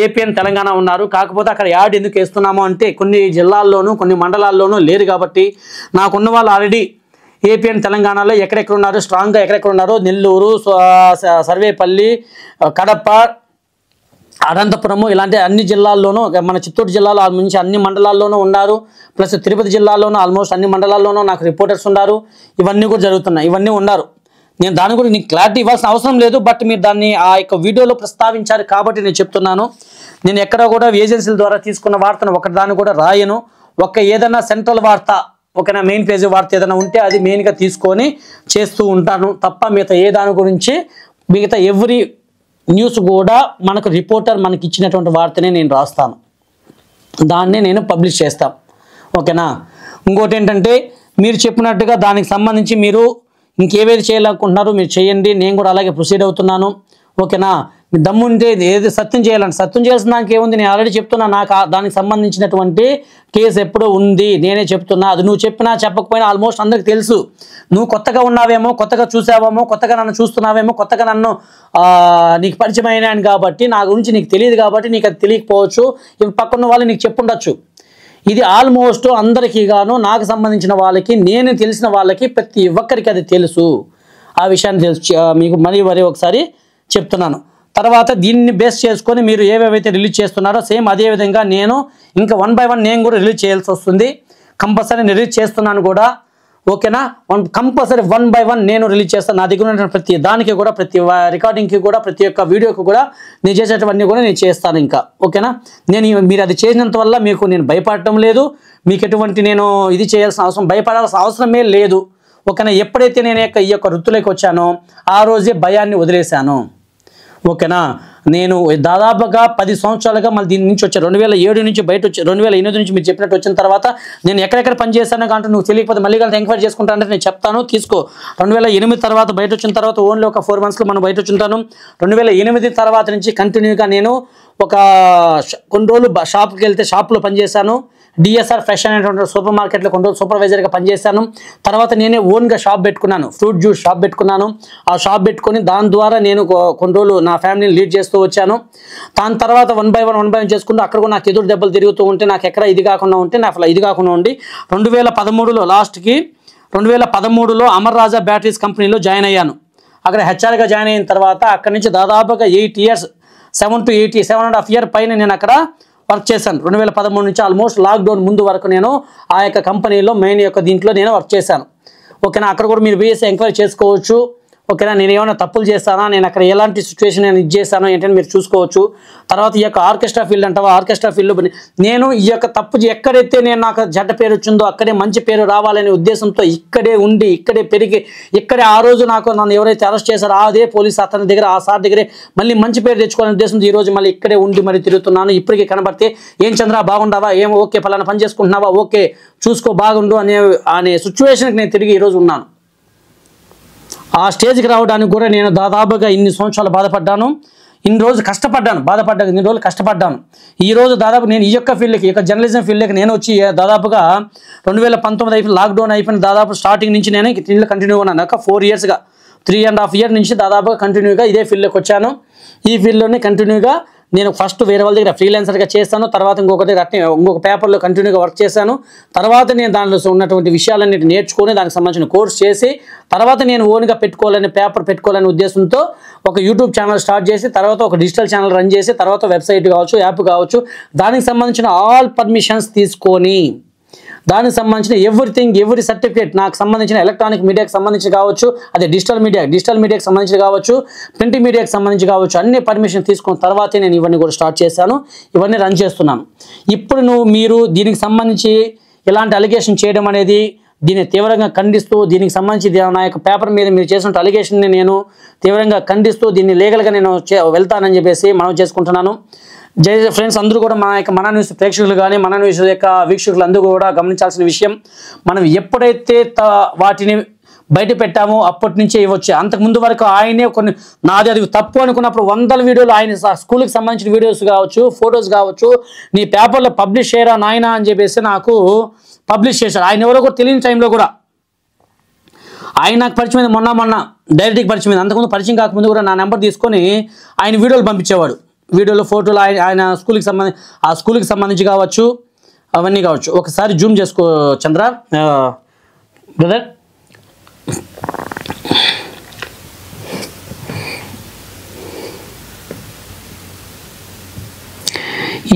AP and Telangana ఉన్నారు. కాకపోతే అక్కడ యాడ్ ఎందుకు వేస్తున్నాము అంటే కొన్ని జిల్లాల్లోనూ కొన్ని మండలాల్లోనూ లేరు కాబట్టి నాకున్న వాళ్ళు ఆల్రెడీ ఏపీ అండ్ తెలంగాణలో ఎక్కడెక్కడ ఉన్నారు, స్ట్రాంగ్గా ఎక్కడెక్కడ ఉన్నారో నెల్లూరు, సర్వేపల్లి, కడప, అనంతపురము ఇలాంటి అన్ని జిల్లాల్లోనూ, మన చిత్తూరు జిల్లాలో నుంచి అన్ని మండలాల్లోనూ ఉన్నారు. ప్లస్ తిరుపతి జిల్లాలోనూ ఆల్మోస్ట్ అన్ని మండలాల్లోనూ నాకు రిపోర్టర్స్ ఉన్నారు. ఇవన్నీ కూడా జరుగుతున్నాయి, ఇవన్నీ ఉన్నారు. నేను దాని గురించి నీకు క్లారిటీ ఇవ్వాల్సిన అవసరం లేదు. బట్ మీరు దాన్ని ఆ యొక్క వీడియోలో ప్రస్తావించారు కాబట్టి నేను చెప్తున్నాను. నేను ఎక్కడ కూడా ఏజెన్సీల ద్వారా తీసుకున్న వార్తను ఒకదాన్ని కూడా రాయను. ఏదైనా సెంట్రల్ వార్త, ఒకనా మెయిన్ పేజీ వార్త ఏదైనా ఉంటే అది మెయిన్గా తీసుకొని చేస్తూ ఉంటాను తప్ప మిగతా ఏ దాని గురించి మిగతా ఎవ్రీ న్యూస్ కూడా మనకు రిపోర్టర్ మనకి ఇచ్చినటువంటి వార్తనే నేను రాస్తాను, దాన్ని నేను పబ్లిష్ చేస్తాను. ఓకేనా. ఇంకోటి ఏంటంటే మీరు చెప్పినట్టుగా దానికి సంబంధించి మీరు ఇంకేవేది చేయాలనుకుంటున్నారో మీరు చేయండి, నేను కూడా అలాగే ప్రొసీడ్ అవుతున్నాను. ఓకేనా. మీ దమ్ముంటే ఏది సత్యం చేయాలంటే సత్యం చేయాల్సిన దానికి ఏముంది, నేను ఆల్రెడీ చెప్తున్నా. నాకు దానికి సంబంధించినటువంటి కేసు ఎప్పుడో ఉంది, నేనే చెప్తున్నా. అది నువ్వు చెప్పినా చెప్పకపోయినా ఆల్మోస్ట్ అందరికి తెలుసు. నువ్వు కొత్తగా ఉన్నావేమో, కొత్తగా చూసావేమో, కొత్తగా నన్ను చూస్తున్నావేమో, కొత్తగా నన్ను నీకు పరిచయం అయినాను కాబట్టి నా గురించి నీకు తెలియదు కాబట్టి నీకు అది తెలియకపోవచ్చు. ఇవి పక్కన వాళ్ళు నీకు చెప్పుండొచ్చు. ఇది ఆల్మోస్ట్ అందరికీ గాను నాకు సంబంధించిన వాళ్ళకి, నేను తెలిసిన వాళ్ళకి, ప్రతి ఒక్కరికి అది తెలుసు. ఆ విషయాన్ని తెలుసు మీకు మరీ ఒకసారి చెప్తున్నాను. తర్వాత దీన్ని బేస్ చేసుకొని మీరు ఏవేవైతే రిలీజ్ చేస్తున్నారో సేమ్ అదేవిధంగా నేను ఇంకా 1 by 1 నేను కూడా రిలీజ్ చేయాల్సి వస్తుంది. కంపల్సరీ రిలీజ్ చేస్తున్నాను కూడా. ఓకేనా. కంపల్సరీ 1 by 1 నేను రిలీజ్ చేస్తాను. నా దగ్గర ఉన్న ప్రతి దానికి కూడా, ప్రతి రికార్డింగ్కి కూడా, ప్రతి ఒక్క వీడియోకి కూడా నేను చేసేటవన్నీ కూడా నేను చేస్తాను ఇంకా. ఓకేనా. మీరు అది చేసినంత వల్ల మీకు నేను భయపడటం లేదు. మీకు ఎటువంటి నేను ఇది చేయాల్సిన అవసరం, భయపడాల్సిన అవసరమే లేదు. ఓకేనా. ఎప్పుడైతే నేను ఈ యొక్క వృత్తిలోకి వచ్చానో ఆ రోజే భయాన్ని వదిలేశాను. ఓకేనా. నేను దాదాపుగా 10 సంవత్సరాలుగా మళ్ళీ దీని నుంచి వచ్చాను. 2007 నుంచి బయట వచ్చి 2008 నుంచి మీరు చెప్పినట్టు వచ్చిన తర్వాత నేను ఎక్కడెక్కడ పనిచేశానో కానీ నువ్వు తెలియకపోతే మళ్ళీ కలిసి ఎంక్వైరీ చేసుకుంటానంటే నేను చెప్తాను, తీసుకో. 2008 తర్వాత బయట వచ్చిన తర్వాత ఓన్లీ ఒక 4 monthsలో మనం బయట వచ్చుంటాను. 2008 తర్వాత నుంచి కంటిన్యూగా నేను కొన్ని రోజులు షాప్కి వెళ్తే షాప్లో పనిచేశాను. డిఎస్ఆర్ ఫ్రెష్ అనేటువంటి సూపర్ మార్కెట్లో కొన్ని రోజులు సూపర్వైజర్గా పనిచేశాను. తర్వాత నేనే ఓన్గా షాప్ పెట్టుకున్నాను, ఫ్రూట్ జ్యూస్ షాప్ పెట్టుకున్నాను. ఆ షాప్ పెట్టుకొని దాని ద్వారా నేను కొన్ని రోజులు నా ఫ్యామిలీని లీడ్ చేస్తూ వచ్చాను. దాని తర్వాత వన్ బై వన్ చేసుకుంటూ అక్కడ కూడా నాకు ఎదురు దెబ్బలు తిరుగుతూ ఉంటే నాకు ఎక్కడ ఇది కాకుండా ఉంటే నాకు ఇది కాకుండా ఉండి 2013లో లాస్ట్కి 2013లో అమర్ రాజా బ్యాటరీస్ కంపెనీలో జాయిన్ అయ్యాను. అక్కడ హెచ్ఆర్గా జాయిన్ అయిన తర్వాత అక్కడి నుంచి దాదాపుగా 8 years 7.5 years పైన నేను అక్కడ వర్క్ చేశాను. 2013 నుంచి ఆల్మోస్ట్ లాక్డౌన్ ముందు వరకు నేను ఆ యొక్క కంపెనీలో మెయిన్ యొక్క దీంట్లో నేను వర్క్ చేశాను. ఓకేనా, అక్కడ కూడా మీరు వేసి ఎంక్వైరీ చేసుకోవచ్చు. ఓకేనా, నేను ఏమైనా తప్పులు చేస్తానా, నేను అక్కడ ఎలాంటి సిచ్యువేషన్ నేను ఇది చేస్తానో ఏంటని మీరు చూసుకోవచ్చు. తర్వాత ఈ యొక్క ఆర్కెస్ట్రా ఫీల్డ్ అంటావా, ఆర్కెస్ట్రా ఫీల్డ్లో నేను ఈ యొక్క తప్పు ఎక్కడైతే నేను నాకు చెడ్డ పేరు వచ్చిందో అక్కడే మంచి పేరు రావాలనే ఉద్దేశంతో ఇక్కడే ఉండి ఇక్కడే పెరిగి ఇక్కడే ఆ రోజు నన్ను ఎవరైతే అరెస్ట్ చేశారో అదే పోలీస్ అతని దగ్గర ఆ సార్ దగ్గరే మళ్ళీ మంచి పేరు తెచ్చుకోవాలనే ఉద్దేశంతో ఈరోజు మళ్ళీ ఇక్కడే ఉండి మరి తిరుగుతున్నాను. ఇప్పటికీ కనబడితే ఏం చంద్ర బాగుండావా, ఏం ఓకే పలానా పని చేసుకుంటున్నావా, ఓకే చూసుకో బాగుండు అనే సిచ్యువేషన్కి నేను తిరిగి ఈరోజు ఉన్నాను. ఆ స్టేజ్కి రావడానికి కూడా నేను దాదాపుగా ఇన్ని సంవత్సరాలు బాధపడ్డాను, ఇన్ని రోజులు కష్టపడ్డాను, ఇన్ని రోజులు కష్టపడ్డాను. ఈరోజు దాదాపు నేను ఈ యొక్క ఫీల్డ్కి, ఈ యొక్క జర్నలిజం ఫీల్డ్కి నేను వచ్చి దాదాపుగా 2019 అయిపోయిన లాక్డౌన్ అయిపోయిన దాదాపు స్టార్టింగ్ నుంచి నేను దీంట్లో కంటిన్యూ ఉన్నాను. ఒక 4 yearsగా 3.5 years నుంచి దాదాపుగా కంటిన్యూగా ఇదే ఫీల్డ్లోకి వచ్చాను. ఈ ఫీల్డ్లోనే కంటిన్యూగా నేను ఫస్ట్ వేరే వాళ్ళ దగ్గర ఫ్రీలాన్సర్గా చేస్తాను, తర్వాత ఇంకొక పేపర్లో కంటిన్యూగా వర్క్ చేశాను. తర్వాత నేను దానిలో ఉన్నటువంటి విషయాలన్నీ నేర్చుకొని దానికి సంబంధించిన కోర్స్ చేసి తర్వాత నేను ఓన్గా పేపర్ పెట్టుకోవాలనే ఉద్దేశంతో ఒక యూట్యూబ్ ఛానల్ స్టార్ట్ చేసి తర్వాత ఒక డిజిటల్ ఛానల్ రన్ చేసి తర్వాత వెబ్సైట్ కావచ్చు, యాప్ కావచ్చు, దానికి సంబంధించిన ఆల్ పర్మిషన్స్ తీసుకొని దానికి సంబంధించిన ఎవ్రీ సర్టిఫికేట్ నాకు సంబంధించిన ఎలక్ట్రానిక్ మీడియాకి సంబంధించి కావచ్చు, అదే డిజిటల్ మీడియాకి సంబంధించి కావచ్చు, ప్రింట్ మీడియాకి సంబంధించి కావచ్చు, అన్ని పర్మిషన్ తీసుకున్న తర్వాతే నేను ఇవన్నీ కూడా స్టార్ట్ చేశాను, ఇవన్నీ రన్ చేస్తున్నాను. ఇప్పుడు మీరు దీనికి సంబంధించి ఇలాంటి అలిగేషన్ చేయడం అనేది దీన్ని తీవ్రంగా ఖండిస్తూ దీనికి సంబంధించి నా యొక్క పేపర్ మీద మీరు చేసిన అలిగేషన్ని నేను తీవ్రంగా ఖండిస్తూ దీన్ని లీగల్గా నేను వెళ్తానని చెప్పేసి మనం చేసుకుంటున్నాను. జై ఫ్రెండ్స్, అందరూ కూడా మన న్యూస్ ప్రేక్షకులు కానీ మన న్యూస్ యొక్క వీక్షకులు అందరూ కూడా గమనించాల్సిన విషయం, మనం ఎప్పుడైతే వాటిని బయట పెట్టామో అప్పటి నుంచే ఇవ్వచ్చు. అంతకుముందు వరకు ఆయనే నాది అది తప్పు అనుకున్నప్పుడు 100 వీడియోలు ఆయన స్కూల్కి సంబంధించిన వీడియోస్ కావచ్చు, ఫొటోస్ కావచ్చు, నీ పేపర్లో పబ్లిష్ చేయరా నాయనా అని చెప్పేసి నాకు పబ్లిష్ చేశారు. ఆయన ఎవరో కూడా తెలియని టైంలో కూడా ఆయన నాకు పరిచయం మొన్న డైరెక్ట్గా పరిచయం. అంతకుముందు పరిచయం కాకముందు కూడా నా నెంబర్ తీసుకొని ఆయన వీడియోలు పంపించేవాడు. వీడియోలో ఫోటోలు ఆయన స్కూల్కి సంబంధించి కావచ్చు, అవన్నీ కావచ్చు. ఒకసారి జూమ్ చేసుకో చంద్ర బ్రదర్.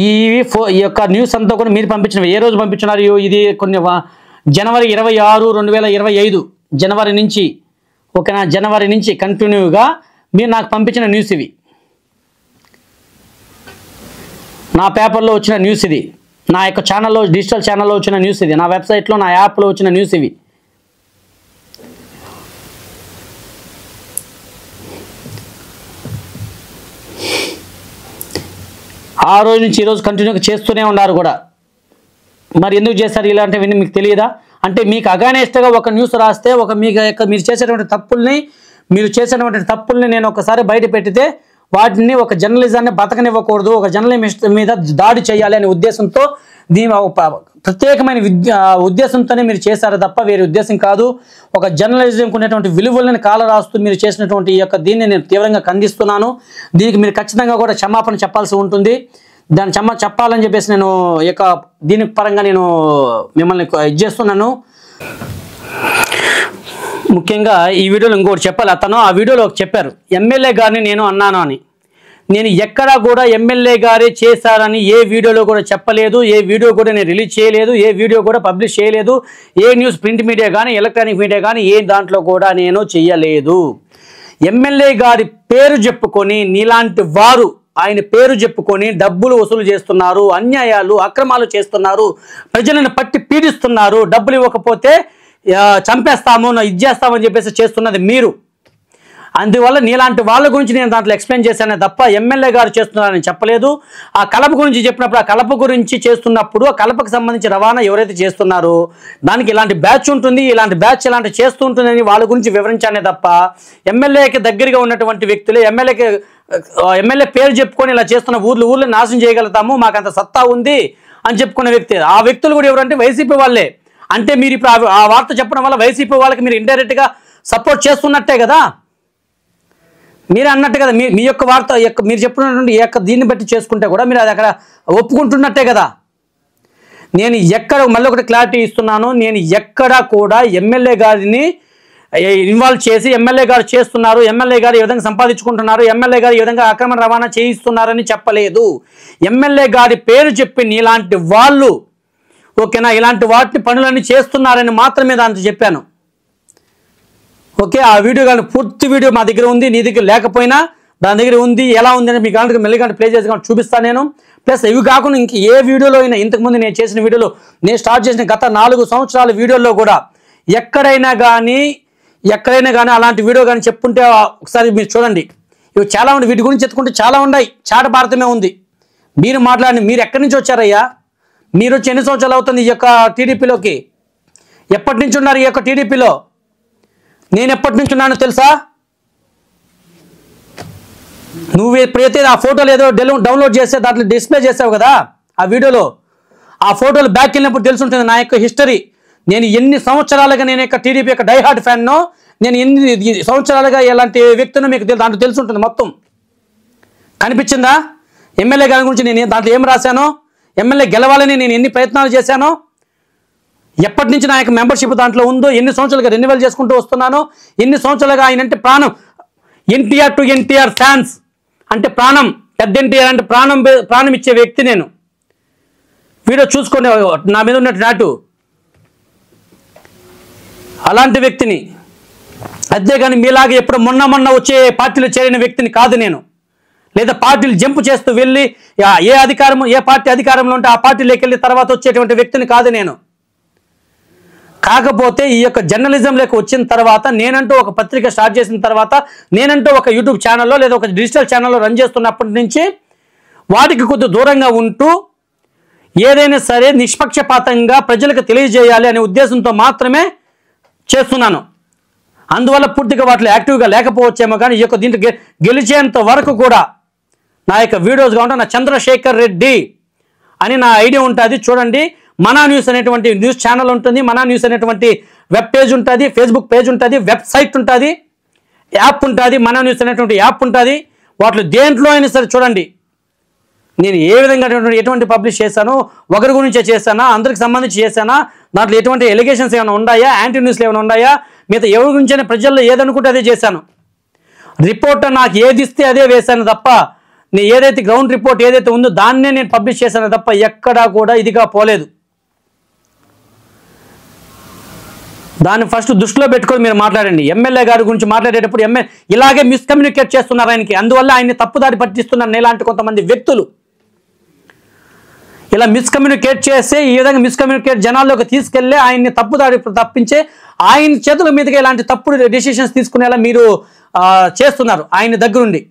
ఈ యొక్క న్యూస్ అంతా కూడా మీరు పంపించినవి. ఏ రోజు పంపించినారు? ఇది జనవరి 26, 2025 జనవరి నుంచి, ఓకేనా, జనవరి నుంచి కంటిన్యూగా మీరు నాకు పంపించిన న్యూస్ ఇవి. నా పేపర్లో వచ్చిన న్యూస్ ఇది, నా యొక్క ఛానల్లో డిజిటల్ ఛానల్లో వచ్చిన న్యూస్ ఇది, నా వెబ్సైట్లో నా యాప్లో వచ్చిన న్యూస్ ఇవి. ఆ రోజు నుంచి ఈరోజు కంటిన్యూగా చేస్తూనే ఉన్నారు కూడా. మరి ఎందుకు చేస్తారు ఇలాంటివన్నీ మీకు తెలియదా? అంటే మీకు అగానెస్ట్గా ఒక న్యూస్ రాస్తే మీరు చేసేటువంటి తప్పుల్ని నేను ఒకసారి బయట పెట్టితే వాటిని ఒక జర్నలిజాన్ని బతకనివ్వకూడదు, ఒక జర్నలిస్ట్ మీద దాడి చేయాలి అనే ఉద్దేశంతో దీని ప్రత్యేకమైన ఉద్దేశంతోనే మీరు చేశారు తప్ప వేరే ఉద్దేశం కాదు. ఒక జర్నలిజంకి ఉన్నటువంటి విలువలను కాలరాస్తూ మీరు చేసినటువంటి ఈ యొక్క దీన్ని నేను తీవ్రంగా ఖండిస్తున్నాను. దీనికి మీరు ఖచ్చితంగా కూడా క్షమాపణ చెప్పాల్సి ఉంటుంది. దాన్ని చెప్పాలని చెప్పేసి నేను దీని పరంగా నేను మిమ్మల్ని ఇది చేస్తున్నాను. ముఖ్యంగా ఈ వీడియోలో ఇంకోటి చెప్పాలి. అతను ఆ వీడియోలో చెప్పారు, ఎమ్మెల్యే గారిని నేను అన్నాను అని. నేను ఎక్కడా కూడా ఎమ్మెల్యే గారే చేశారని ఏ వీడియోలో కూడా చెప్పలేదు, ఏ వీడియో కూడా నేను రిలీజ్ చేయలేదు, ఏ వీడియో కూడా పబ్లిష్ చేయలేదు, ఏ న్యూస్ ప్రింట్ మీడియా కానీ ఎలక్ట్రానిక్ మీడియా కానీ ఏ దాంట్లో కూడా నేను చెయ్యలేదు. ఎమ్మెల్యే గారి పేరు చెప్పుకొని నీలాంటి వారు ఆయన పేరు చెప్పుకొని డబ్బులు వసూలు చేస్తున్నారు, అన్యాయాలు అక్రమాలు చేస్తున్నారు, ప్రజలను పట్టి పీడిస్తున్నారు, డబ్బులు ఇవ్వకపోతే చంపేస్తాము ఇది చేస్తామని చెప్పేసి చేస్తున్నది మీరు. అందువల్ల నీలాంటి వాళ్ళ గురించి నేను దాంట్లో ఎక్స్ప్లెయిన్ చేశానే తప్ప ఎమ్మెల్యే గారు చేస్తున్నారని చెప్పలేదు. ఆ కలప గురించి చెప్పినప్పుడు ఆ కలప గురించి చేస్తున్నప్పుడు ఆ కలపకు సంబంధించి రవాణా ఎవరైతే చేస్తున్నారో దానికి ఇలాంటి బ్యాచ్ ఉంటుంది, ఇలాంటి బ్యాచ్ ఇలాంటి చేస్తూ ఉంటుందని వాళ్ళ గురించి వివరించానే తప్ప ఎమ్మెల్యేకి దగ్గరగా ఉన్నటువంటి వ్యక్తులు ఎమ్మెల్యే పేరు చెప్పుకొని ఇలా చేస్తున్న ఊర్లు నాశనం చేయగలుగుతాము, మాకు అంత సత్తా ఉంది అని చెప్పుకునే వ్యక్తి. ఆ వ్యక్తులు కూడా ఎవరంటే వైసీపీ వాళ్ళే. అంటే మీరు ఇప్పుడు ఆ వార్త చెప్పడం వల్ల వైసీపీ వాళ్ళకి మీరు ఇండైరెక్ట్గా సపోర్ట్ చేస్తున్నట్టే కదా, మీరే అన్నట్టు కదా. మీ యొక్క వార్త మీరు చెప్పినటువంటి దీన్ని బట్టి చేసుకుంటే కూడా మీరు అది అక్కడ ఒప్పుకుంటున్నట్టే కదా. నేను ఎక్కడ మళ్ళీ ఒకటి క్లారిటీ ఇస్తున్నాను, నేను ఎక్కడా కూడా ఎమ్మెల్యే గారిని ఇన్వాల్వ్ చేసి ఎమ్మెల్యే గారు చేస్తున్నారు, ఎమ్మెల్యే గారు ఈ విధంగా సంపాదించుకుంటున్నారు, ఎమ్మెల్యే గారు ఈ విధంగా అక్రమ రవాణా చేయిస్తున్నారని చెప్పలేదు. ఎమ్మెల్యే గారి పేరు చెప్పి ఇలాంటి వాళ్ళు ఓకేనా, ఇలాంటి వాటిని పనులన్నీ చేస్తున్నారని మాత్రమే దాంతో చెప్పాను. ఓకే, ఆ వీడియో కానీ పూర్తి వీడియో మా దగ్గర ఉంది, నీ దగ్గర లేకపోయినా దాని దగ్గర ఉంది. ఎలా ఉంది అంటే మీకు గంటకు మెల్లిగంట ప్లే చేసి చూపిస్తాను నేను. ప్లస్ ఇవి కాకుండా ఇంక ఏ వీడియోలో అయినా ఇంతకుముందు నేను చేసిన వీడియోలో, నేను స్టార్ట్ చేసిన గత 4 సంవత్సరాల వీడియోల్లో కూడా ఎక్కడైనా కానీ అలాంటి వీడియో కానీ చెప్పుంటే ఒకసారి మీరు చూడండి. ఇవి చాలా ఉన్నాయి, వీటి గురించి చెప్పుకుంటే చాలా ఉన్నాయి, చాట భారతమే ఉంది. మీరు మాట్లాడండి, మీరు ఎక్కడి నుంచి వచ్చారయ్యా? మీరు వచ్చి ఎన్ని సంవత్సరాలు అవుతుంది ఈ యొక్క టీడీపీలోకి? ఎప్పటి నుంచి ఉన్నారు ఈ యొక్క టీడీపీలో? నేను ఎప్పటి నుంచి ఉన్నానో తెలుసా? నువ్వు ఎప్పుడైతే ఆ ఫోటోలు ఏదో డౌన్లోడ్ చేస్తే దాంట్లో డిస్ప్లే చేసావు కదా ఆ వీడియోలో, ఆ ఫోటోలు బ్యాక్ వెళ్ళినప్పుడు తెలుసుంటుంది నా యొక్క హిస్టరీ. నేను ఎన్ని సంవత్సరాలుగా నేను యొక్క టీడీపీ యొక్క డైహార్డ్ ఫ్యాన్నో, నేను ఎన్ని సంవత్సరాలుగా ఎలాంటి వ్యక్తినో మీకు దాంట్లో తెలుసుంటుంది మొత్తం. కనిపించిందా? ఎమ్మెల్యే గారి గురించి నేను దాంట్లో ఏం రాశానో, ఎమ్మెల్యే గెలవాలని నేను ఎన్ని ప్రయత్నాలు చేశానో, ఎప్పటి నుంచి నా యొక్క మెంబర్షిప్ దాంట్లో ఉందో, ఎన్ని సంవత్సరాలుగా రెన్యువల్ చేసుకుంటూ వస్తున్నానో, ఎన్ని సంవత్సరాలుగా ఆయన అంటే ప్రాణం. ఎన్టీఆర్ టు ఎన్టీఆర్ ఫ్యాన్స్ అంటే ప్రాణం, పెద్ద ఎన్టీఆర్ అంటే ప్రాణం ఇచ్చే వ్యక్తి నేను. వీడియో చూసుకొని నా మీద ఉన్నట్టు నాటు అలాంటి వ్యక్తిని. అంతేగాని మీలాగా ఎప్పుడు మొన్న వచ్చే పార్టీలో చేరిన వ్యక్తిని కాదు నేను. లేదా పార్టీలు జంప్ చేస్తూ వెళ్ళి ఏ పార్టీ అధికారంలో ఉంటే ఆ పార్టీలోకి వెళ్ళి తర్వాత వచ్చేటువంటి వ్యక్తిని కాదు నేను. కాకపోతే ఈ యొక్క జర్నలిజంలోకి వచ్చిన తర్వాత, నేనంటూ ఒక పత్రిక స్టార్ట్ చేసిన తర్వాత, నేనంటూ ఒక యూట్యూబ్ ఛానల్లో లేదా ఒక డిజిటల్ ఛానల్లో రన్ చేస్తున్నప్పటి నుంచి వాటికి కొద్ది దూరంగా ఉంటూ ఏదైనా సరే నిష్పక్షపాతంగా ప్రజలకు తెలియజేయాలి అనే ఉద్దేశంతో మాత్రమే చేస్తున్నాను. అందువల్ల పూర్తిగా వాటిలో యాక్టివ్గా లేకపోవచ్చేమో కానీ ఈ యొక్క దీంట్లో గెలిచేంత వరకు కూడా నా యొక్క వీడియోస్ కాకుండా నా చంద్రశేఖర్ రెడ్డి అని నా ఐడియా ఉంటుంది, చూడండి. మనా న్యూస్ అనేటువంటి న్యూస్ ఛానల్ ఉంటుంది, మనా న్యూస్ అనేటువంటి వెబ్ పేజ్ ఉంటుంది, ఫేస్బుక్ పేజ్ ఉంటుంది, వెబ్సైట్ ఉంటుంది, యాప్ ఉంటుంది, మనా న్యూస్ అనేటువంటి యాప్ ఉంటుంది. వాటిలో దేంట్లో అయినా సరే చూడండి నేను ఏ విధంగా ఎటువంటి పబ్లిష్ చేశాను, ఒకరి గురించే చేశానా, అందరికి సంబంధించి చేశానా, దాంట్లో ఎటువంటి ఎలిగేషన్స్ ఏమైనా ఉన్నాయా, యాంటీ న్యూస్లు ఏమైనా ఉన్నాయా, మిగతా ఎవరి గురించైనా ప్రజల్లో ఏదనుకుంటే అదే చేశాను. రిపోర్టర్ నాకు ఏది ఇస్తే అదే వేశాను తప్ప, నేను ఏదైతే గ్రౌండ్ రిపోర్ట్ ఏదైతే ఉందో దాన్నే నేను పబ్లిష్ చేశాను తప్ప ఎక్కడా కూడా ఇదిగా పోలేదు. దాన్ని ఫస్ట్ దృష్టిలో పెట్టుకొని మీరు మాట్లాడండి. ఎమ్మెల్యే గారి గురించి మాట్లాడేటప్పుడు ఇలాగే మిస్కమ్యూనికేట్ చేస్తున్నారు ఆయనకి, అందువల్ల ఆయన్ని తప్పుదారి పట్టిస్తున్నారు ఇలాంటి కొంతమంది వ్యక్తులు. ఇలా మిస్కమ్యూనికేట్ చేస్తే ఈ విధంగా మిస్కమ్యూనికేట్ జనాల్లోకి తీసుకెళ్లే ఆయన్ని తప్పుదారి తప్పించే ఆయన చేతుల మీదుగా ఇలాంటి తప్పుడు డెసిషన్స్ తీసుకునేలా మీరు చేస్తున్నారు. ఆయన దగ్గరుండి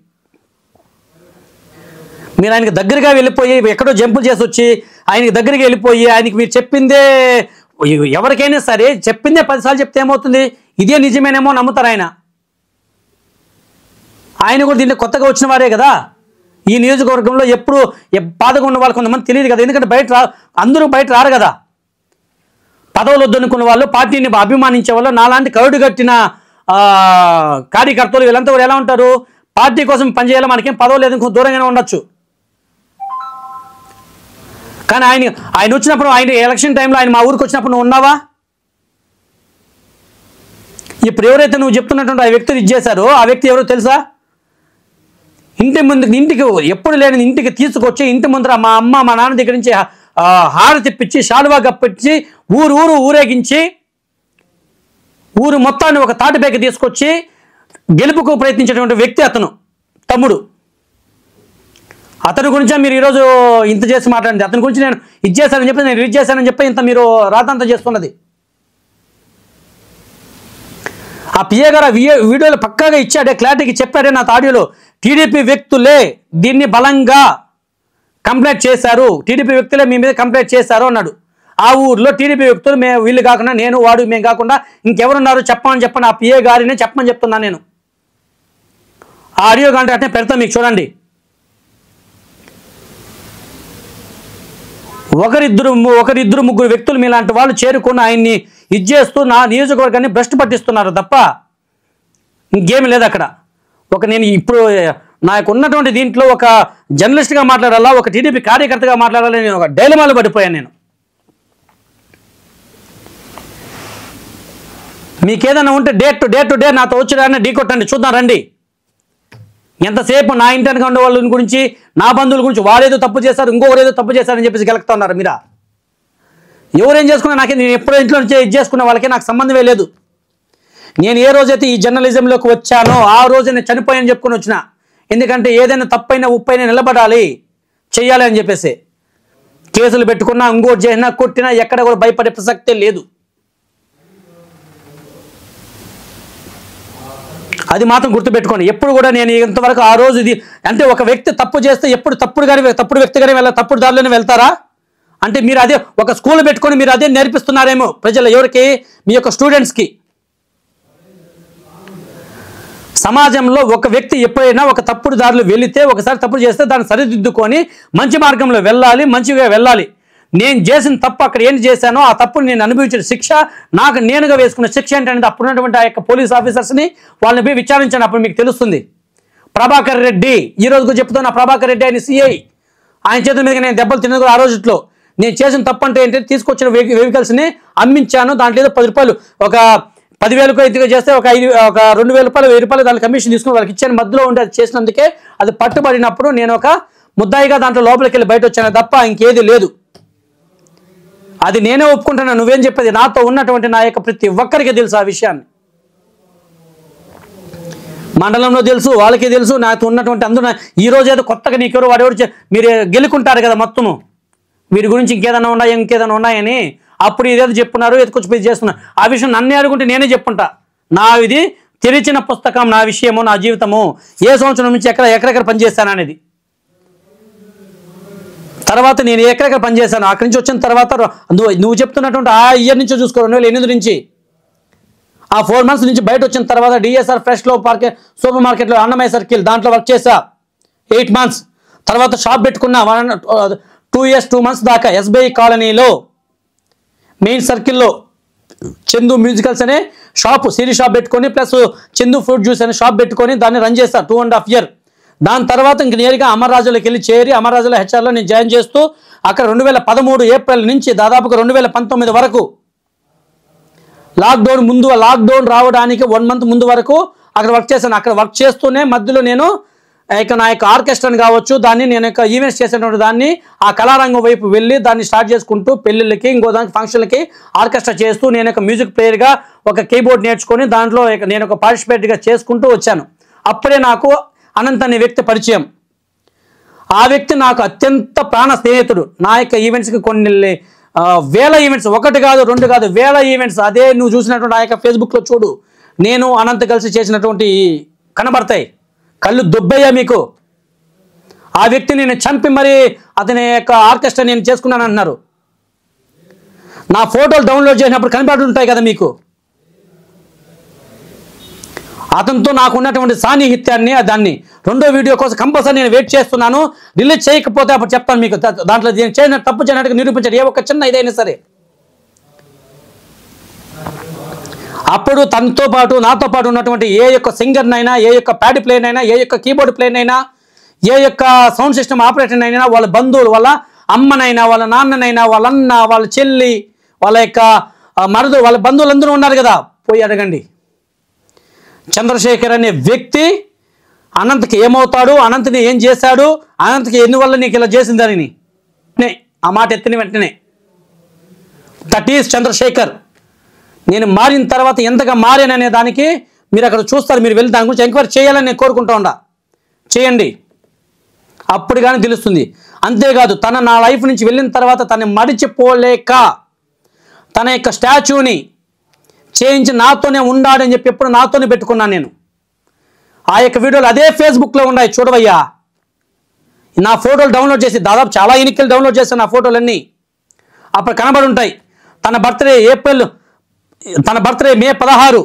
మీరు ఆయనకి దగ్గరగా వెళ్ళిపోయి ఎక్కడో జంపులు చేసి వచ్చి ఆయనకి దగ్గరికి వెళ్ళిపోయి ఆయనకి మీరు చెప్పిందే, ఎవరికైనా సరే చెప్పిందే 10 సార్లు చెప్తే ఏమవుతుంది, ఇదే నిజమేనేమో నమ్ముతారు ఆయన కూడా దీంట్లో కొత్తగా వచ్చిన వారే కదా. ఈ నియోజకవర్గంలో ఎప్పుడు బాధగా ఉన్న వాళ్ళు కొంతమంది తెలియదు కదా, ఎందుకంటే అందరూ బయట రారు కదా. పదవులు వద్దనుకున్న వాళ్ళు, పార్టీని అభిమానించే వాళ్ళు, నాలాంటి కరుడు కట్టిన కార్యకర్తలు వీళ్ళంతా కూడా ఎలా ఉంటారు, పార్టీ కోసం పనిచేయాలి, మనకేం పదవులు లేదు, కొంచెం దూరంగానే ఉండొచ్చు. కానీ ఆయన వచ్చినప్పుడు, ఆయన ఎలక్షన్ టైంలో ఆయన మా ఊరికి వచ్చినప్పుడు నువ్వు ఉన్నావా? ఇప్పుడు ఎవరైతే నువ్వు చెప్తున్నటువంటి ఆ వ్యక్తిని ఇచ్చేశారో ఆ వ్యక్తి ఎవరో తెలుసా? ఇంటికి ఎప్పుడు లేని ఇంటికి తీసుకొచ్చి ఇంటి ముందర మా అమ్మ మా నాన్న దగ్గర నుంచి హారతి తెప్పించి శాలువా కప్పించి ఊరేగించి ఊరు మొత్తాన్ని ఒక తాటిపైకి తీసుకొచ్చి గెలుపుకు ప్రయత్నించేటువంటి వ్యక్తి అతను తమ్ముడు. అతని గురించే మీరు ఈరోజు ఇంత చేసి మాట్లాడండి. అతని గురించి నేను ఇది చేశానని చెప్పి, నేను రీచ్ చేశానని చెప్పి ఇంత మీరు రాతంతా చేస్తున్నది. ఆ పిఏ గారు వీడియోలో పక్కాగా ఇచ్చాడే, క్లారిటీకి చెప్పాడే నా ఆడియోలో, టీడీపీ వ్యక్తులే దీన్ని బలంగా కంప్లైంట్ చేశారు, టీడీపీ వ్యక్తులే మీ మీద కంప్లైంట్ చేశారు అన్నాడు. ఆ ఊర్లో టీడీపీ వ్యక్తులు వీళ్ళు కాకుండా నేను వాడు మేము కాకుండా ఇంకెవరున్నారు చెప్పండి ఆ పిఏ గారినే చెప్పమని చెప్తున్నాను నేను. ఆ ఆడియో కంటే పెడతాం మీకు, చూడండి. ఒకరిద్దరు ముగ్గురు వ్యక్తులు మీలాంటి వాళ్ళు చేరుకుని ఆయన్ని చేస్తూ నా నియోజకవర్గాన్ని భ్రష్టు పట్టిస్తున్నారు తప్ప ఇంకేమీ లేదు అక్కడ. నేను ఇప్పుడు నాకు ఉన్నటువంటి దీంట్లో ఒక జర్నలిస్ట్గా మాట్లాడాలా, ఒక టీడీపీ కార్యకర్తగా మాట్లాడాలని నేను ఒక డైలమాలో పడిపోయాను నేను. మీకేదైనా ఉంటే డే టు డే నాతో వచ్చి ఢీ కొట్టండి, చూద్దాం రండి. ఎంతసేపు నా ఇంటర్గా ఉండే వాళ్ళ గురించి, నా బంధువుల గురించి, వాడేదో తప్పు చేశారు, ఇంకొకరేదో తప్పు చేశారని చెప్పేసి గెలుపుతా ఉన్నారు మీరా. ఎవరేం చేసుకున్నా నాకే, నేను ఎప్పుడో ఇంట్లో నుంచి చేసుకున్న వాళ్ళకే నాకు సంబంధమే లేదు. నేను ఏ రోజైతే ఈ జర్నలిజంలోకి వచ్చానో ఆ రోజు నేను చనిపోయాని చెప్పుకొని వచ్చిన. ఎందుకంటే ఏదైనా తప్పైనా ఉప్పైనా నిలబడాలి, చెయ్యాలి అని చెప్పేసి. కేసులు పెట్టుకున్నా, ఇంకోటి చేసినా, కొట్టినా ఎక్కడ కూడా భయపడే ప్రసక్తే లేదు. అది మాత్రం గుర్తుపెట్టుకోండి. ఎప్పుడు కూడా నేను ఇంతవరకు ఆ రోజు ఇది అంటే ఒక వ్యక్తి తప్పు చేస్తే ఎప్పుడు తప్పుడు వ్యక్తిగానే తప్పుడు దారిలోనే వెళ్తారా అంటే మీరు అదే ఒక స్కూల్ పెట్టుకొని మీరు అదే నేర్పిస్తున్నారేమో ప్రజలు, ఎవరికి? మీ యొక్క స్టూడెంట్స్కి. సమాజంలో ఒక వ్యక్తి ఎప్పుడైనా ఒక తప్పుడు దారిలో వెళితే, ఒకసారి తప్పుడు చేస్తే దాన్ని సరిదిద్దుకొని మంచి మార్గంలో వెళ్ళాలి, మంచిగా వెళ్ళాలి. నేను చేసిన తప్పు అక్కడ ఏం చేశానో ఆ తప్పుని నేను అనుభవించిన శిక్ష, నాకు నేనుగా వేసుకున్న శిక్ష ఏంటనేది అప్పుడు ఉన్నటువంటి ఆ యొక్క పోలీస్ ఆఫీసర్స్ని వాళ్ళని పోయి విచారించాను, అప్పుడు మీకు తెలుస్తుంది. ప్రభాకర్ రెడ్డి, ఈ రోజుకు చెప్తున్నా, ప్రభాకర్ రెడ్డి ఆయన సిఐ, ఆయన చేతుల మీద నేను దెబ్బలు తిన్నది ఆ రోజుట్లో. నేను చేసిన తప్పు అంటే ఏంటంటే తీసుకొచ్చిన వెహికల్స్ని అమ్మించాను, దాంట్లో ఏదో 10 రూపాయలు, ఒక 10,000 ఇదిగా చేస్తే ఒక 2,000 రూపాయలు 1,000 రూపాయలు దాని కమిషన్ తీసుకుని వాళ్ళకి ఇచ్చాను. మధ్యలో ఉండి అది చేసినందుకే అది పట్టుబడినప్పుడు నేను ఒక ముద్దాయిగా దాంట్లో లోపలికి వెళ్ళి బయట వచ్చాను తప్ప ఇంకేది లేదు. అది నేనే ఒప్పుకుంటున్నా, నువ్వేం చెప్పేది. నాతో ఉన్నటువంటి నా యొక్క ప్రతి ఒక్కరికి తెలుసు ఆ విషయాన్ని. మండలంలో తెలుసు, వాళ్ళకి తెలుసు, నాతో ఉన్నటువంటి అందరూ. ఈరోజు ఏదో కొత్తగా నీకెవరు వాడెవరు మీరు గెలుకుంటారు కదా మొత్తము, వీరి గురించి ఇంకేదైనా ఉన్నాయని అప్పుడు ఇదేదో చెప్పున్నారు, ఎత్తుకొచ్చి చేస్తున్నారు. ఆ విషయం నన్నే అనుకుంటే నేనే చెప్పుంటా. నా ఇది తెరిచిన పుస్తకం, నా విషయము, నా జీవితము, ఏ సంవత్సరం నుంచి ఎక్కడెక్కడ పనిచేస్తాను అనేది. తర్వాత నేను ఎక్కడెక్కడ పనిచేశాను, అక్కడి నుంచి వచ్చిన తర్వాత నువ్వు చెప్తున్నటువంటి ఆ ఇయర్ నుంచి చూసుకో, 2008 నుంచి ఆ 4 months నుంచి బయట వచ్చిన తర్వాత డిఎస్ఆర్ ఫ్రెష్లో సూపర్ మార్కెట్లో అన్నమయ్య సర్కిల్ దాంట్లో వర్క్ చేశా 8 months. తర్వాత షాప్ పెట్టుకున్నా 2 years 2 months దాకా ఎస్బీఐ కాలనీలో మెయిన్ సర్కిల్లో చందు మ్యూజికల్స్ అనే షాప్, సిరీ షాప్ పెట్టుకొని ప్లస్ చందు ఫ్రూట్ జ్యూస్ అనే షాప్ పెట్టుకొని దాన్ని రన్ చేస్తా 2.5 years. దాని తర్వాత ఇంక నేరుగా అమర్రాజులోకి వెళ్ళి చేరి అమర్రాజులో హెచ్ఆర్లో నేను జాయిన్ చేస్తూ అక్కడ 2013 ఏప్రిల్ నుంచి దాదాపుగా 2019 వరకు లాక్డౌన్ రావడానికి 1 month ముందు వరకు అక్కడ వర్క్ చేశాను. అక్కడ వర్క్ చేస్తూనే మధ్యలో నేను నా యొక్క ఆర్కెస్ట్రాని కావచ్చు, దాన్ని నేను యొక్క ఈవెంట్స్ చేసేటువంటి దాన్ని ఆ కళారంగం వైపు వెళ్ళి దాన్ని స్టార్ట్ చేసుకుంటూ పెళ్ళిళ్ళకి, ఇంకో దానికి ఫంక్షన్లకి ఆర్కెస్ట్రా చేస్తూ నేను ఒక మ్యూజిక్ ప్లేయర్గా ఒక కీబోర్డ్ నేర్చుకొని దాంట్లో నేను ఒక పార్టిసిపేట్గా చేసుకుంటూ వచ్చాను. అప్పుడే నాకు అనంత్ అనే వ్యక్తి పరిచయం. ఆ వ్యక్తి నాకు అత్యంత ప్రాణ స్నేహితుడు. నా యొక్క ఈవెంట్స్కి కొన్ని వేల ఈవెంట్స్, 1 కాదు 2 కాదు, వేల ఈవెంట్స్. అదే నువ్వు చూసినటువంటి ఆ యొక్క ఫేస్బుక్లో చూడు, నేను అనంత్ కలిసి చేసినటువంటి కనబడతాయి. కళ్ళు దుబ్బయ్యా మీకు. ఆ వ్యక్తిని నేను చంపి మరి అతని యొక్క ఆర్కెస్ట్రా నేను చేసుకున్నాను అంటున్నారు. నా ఫోటోలు డౌన్లోడ్ చేసినప్పుడు కనబడుతుంటాయి కదా మీకు. అతనితో నాకు ఉన్నటువంటి సాన్నిహిత్యాన్ని దాన్ని 2వ వీడియో కోసం కంపల్సరీ నేను వెయిట్ చేస్తున్నాను. రిలీజ్ చేయకపోతే అప్పుడు చెప్తాను మీకు. దాంట్లో చేయన తప్పు చేయనట్టుగా నిరూపించారు, ఏ ఒక్క చిన్న ఇదైనా సరే. అప్పుడు తనతో పాటు నాతో పాటు ఉన్నటువంటి ఏ యొక్క సింగర్నైనా, ఏ యొక్క ప్యాడ్ ప్లేయర్ అయినా, ఏ యొక్క కీబోర్డ్ ప్లేయర్ అయినా, ఏ యొక్క సౌండ్ సిస్టమ్ ఆపరేటర్ అయినా, వాళ్ళ బంధువులు, వాళ్ళ అమ్మనైనా, వాళ్ళ నాన్ననైనా, వాళ్ళ అన్న, వాళ్ళ చెల్లి, వాళ్ళ యొక్క మరుదు, వాళ్ళ బంధువులందరూ ఉన్నారు కదా, పోయి అడగండి. చంద్రశేఖర్ అనే వ్యక్తి అనంత్కి ఏమవుతాడు, అనంత్ని ఏం చేశాడు, అనంత్కి ఎందువల్ల నీకు ఇలా చేసిందని ఆ మాట ఎత్తిన వెంటనే దట్ ఈజ్ చంద్రశేఖర్. నేను మారిన తర్వాత ఎంతగా మారాననే దానికి మీరు అక్కడ చూస్తారు. మీరు వెళ్ళి దాని గురించి ఎంక్వైరీ చేయాలని నేను కోరుకుంటా ఉండా. చేయండి, అప్పుడు కానీ తెలుస్తుంది. అంతేకాదు నా లైఫ్ నుంచి వెళ్ళిన తర్వాత తను మడిచిపోలేక తన యొక్క స్టాచ్యూని చేయించి నాతోనే ఉండాడని చెప్పి ఎప్పుడు నాతోనే పెట్టుకున్నాను నేను. ఆ యొక్క వీడియోలు అదే ఫేస్బుక్లో ఉన్నాయి, చూడవయ్యా. నా ఫోటోలు డౌన్లోడ్ చేసి దాదాపు చాలా ఎన్నికలు డౌన్లోడ్ చేశాను. నా ఫోటోలన్నీ అప్పుడు కనబడి ఉంటాయి. తన బర్త్డే మే 16.